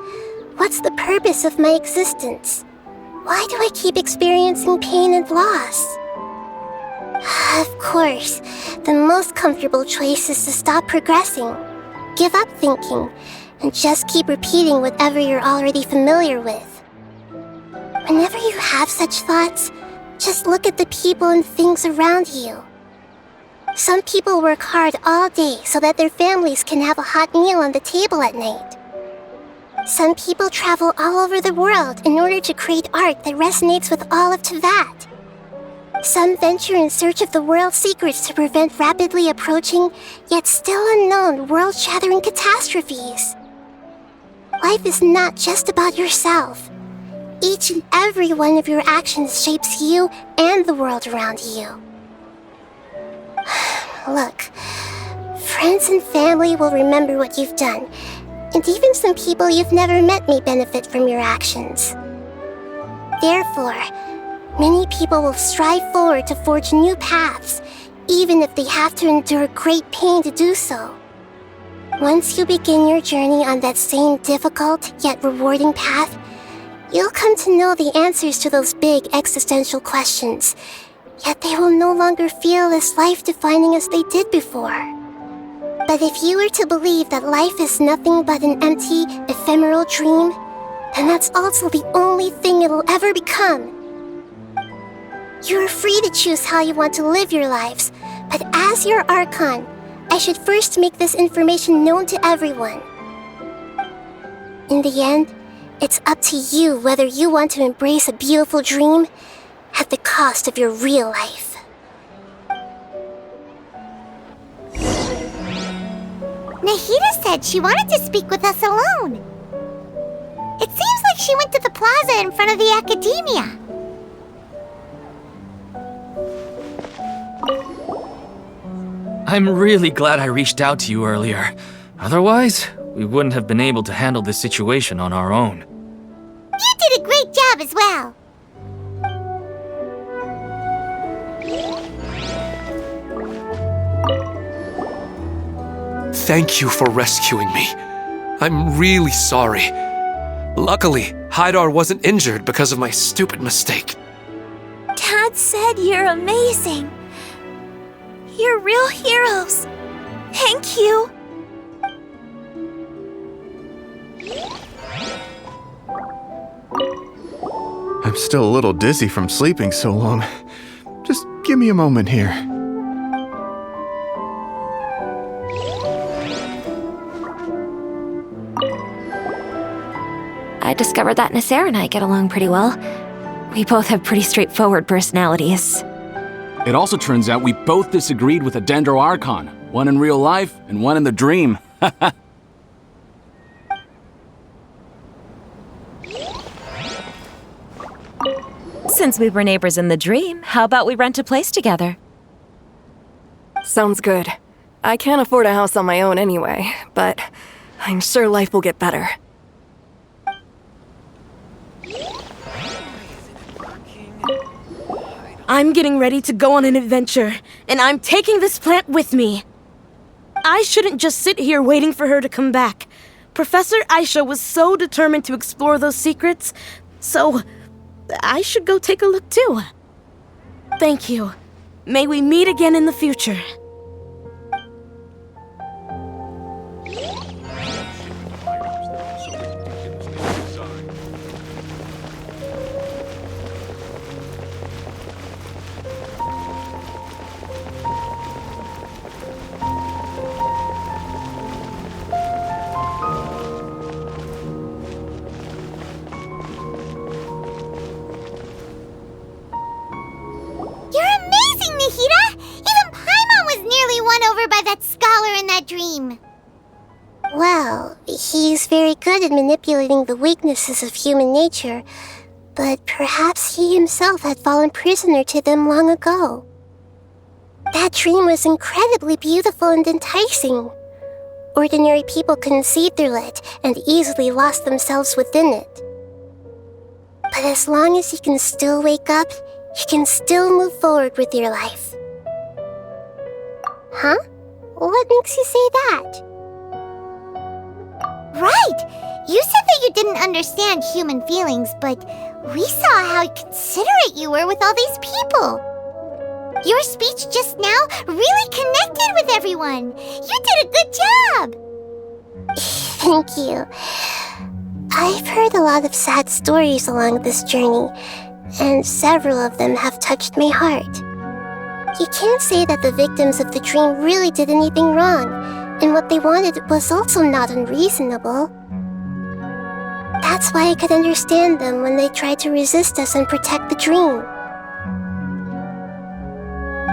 What's the purpose of my existence? Why do I keep experiencing pain and loss? Of course, the most comfortable choice is to stop progressing. Give up thinking, and just keep repeating whatever you're already familiar with. Whenever you have such thoughts, just look at the people and things around you. Some people work hard all day so that their families can have a hot meal on the table at night. Some people travel all over the world in order to create art that resonates with all of Teyvat. Some venture in search of the world's secrets to prevent rapidly approaching, yet still unknown, world-shattering catastrophes. Life is not just about yourself. Each and every one of your actions shapes you and the world around you. Look, friends and family will remember what you've done, and even some people you've never met may benefit from your actions. Therefore, many people will strive forward to forge new paths, even if they have to endure great pain to do so. Once you begin your journey on that same difficult yet rewarding path, you'll come to know the answers to those big existential questions, yet they will no longer feel as life-defining as they did before. But if you were to believe that life is nothing but an empty, ephemeral dream, then that's also the only thing it'll ever become. You're free to choose how you want to live your lives, but as your Archon, I should first make this information known to everyone. In the end, it's up to you whether you want to embrace a beautiful dream at the cost of your real life. Nahida said she wanted to speak with us alone. It seems like she went to the plaza in front of the academia. I'm really glad I reached out to you earlier. Otherwise, we wouldn't have been able to handle this situation on our own. You did a great job as well. thank you for rescuing me. I'm really sorry. Luckily, Haidar wasn't injured because of my stupid mistake. Dad said you're amazing. You're real heroes. Thank you. I'm still a little dizzy from sleeping so long. Just give me a moment here. I discovered that Nasser and I get along pretty well. We both have pretty straightforward personalities. It also turns out we both disagreed with a Dendro Archon, one in real life and one in the dream. Since we were neighbors in the dream, how about we rent a place together? Sounds good. I can't afford a house on my own anyway, but I'm sure life will get better. I'm getting ready to go on an adventure, and I'm taking this plant with me. I shouldn't just sit here waiting for her to come back. Professor Aisha was so determined to explore those secrets, so I should go take a look too. Thank you. May we meet again in the future. Nahida! Even Paimon was nearly won over by that scholar in that dream. Well, he's very good at manipulating the weaknesses of human nature, but perhaps he himself had fallen prisoner to them long ago. That dream was incredibly beautiful and enticing. Ordinary people couldn't see through it and easily lost themselves within it. But as long as you can still wake up, you can still move forward with your life. Huh? What makes you say that? Right! You said that you didn't understand human feelings, but we saw how considerate you were with all these people. Your speech just now really connected with everyone. You did a good job! Thank you. I've heard a lot of sad stories along this journey, and several of them have touched my heart. You can't say that the victims of the dream really did anything wrong, and what they wanted was also not unreasonable. That's why I could understand them when they tried to resist us and protect the dream.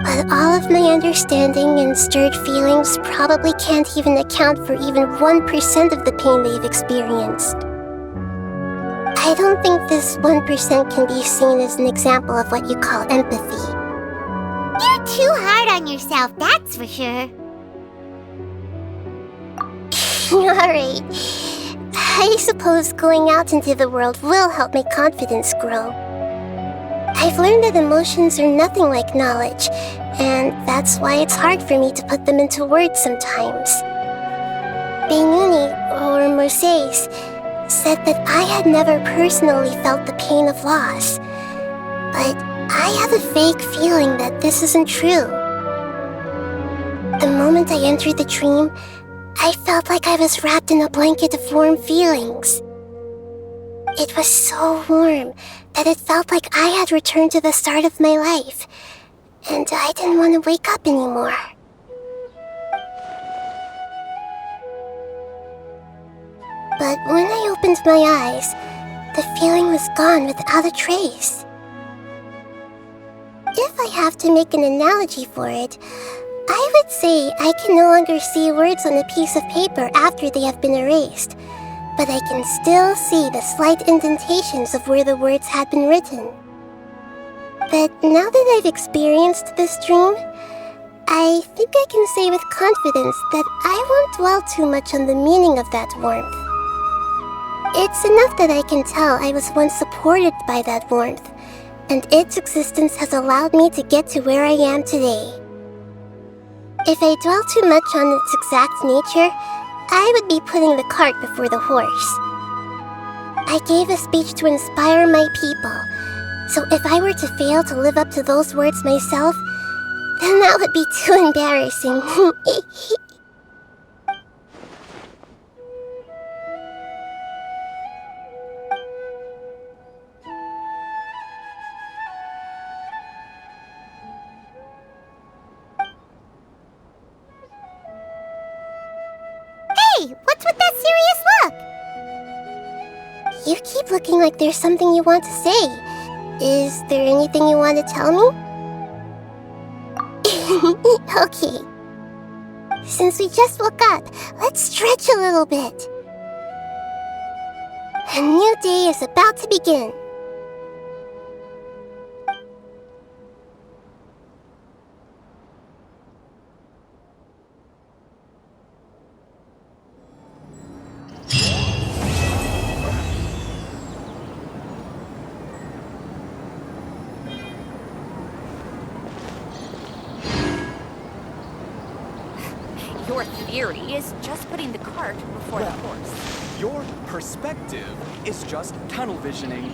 But all of my understanding and stirred feelings probably can't even account for even 1% of the pain they've experienced. I don't think this 1% can be seen as an example of what you call empathy. You're too hard on yourself, that's for sure. Alright. I suppose going out into the world will help my confidence grow. I've learned that emotions are nothing like knowledge, and that's why it's hard for me to put them into words sometimes. Beinuni, or Moses, said that I had never personally felt the pain of loss, but I have a vague feeling that this isn't true. The moment I entered the dream, I felt like I was wrapped in a blanket of warm feelings. It was so warm that it felt like I had returned to the start of my life, and I didn't want to wake up anymore. But when I opened my eyes, the feeling was gone without a trace. If I have to make an analogy for it, I would say I can no longer see words on a piece of paper after they have been erased, but I can still see the slight indentations of where the words had been written. But now that I've experienced this dream, I think I can say with confidence that I won't dwell too much on the meaning of that warmth. It's enough that I can tell I was once supported by that warmth, and its existence has allowed me to get to where I am today. If I dwell too much on its exact nature, I would be putting the cart before the horse. I gave a speech to inspire my people, so if I were to fail to live up to those words myself, then that would be too embarrassing. Hey, what's with that serious look? You keep looking like there's something you want to say. Is there anything you want to tell me? Okay. Since we just woke up, let's stretch a little bit. A new day is about to begin. Your theory is just putting the cart before the horse. Your perspective is just tunnel visioning.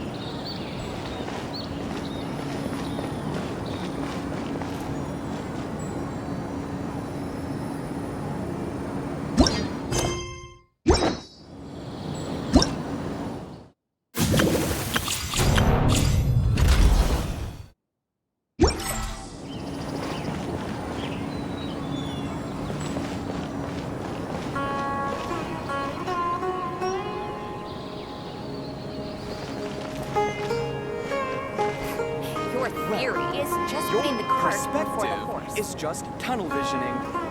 Your theory is just putting the cart before the horse. Is just tunnel visioning.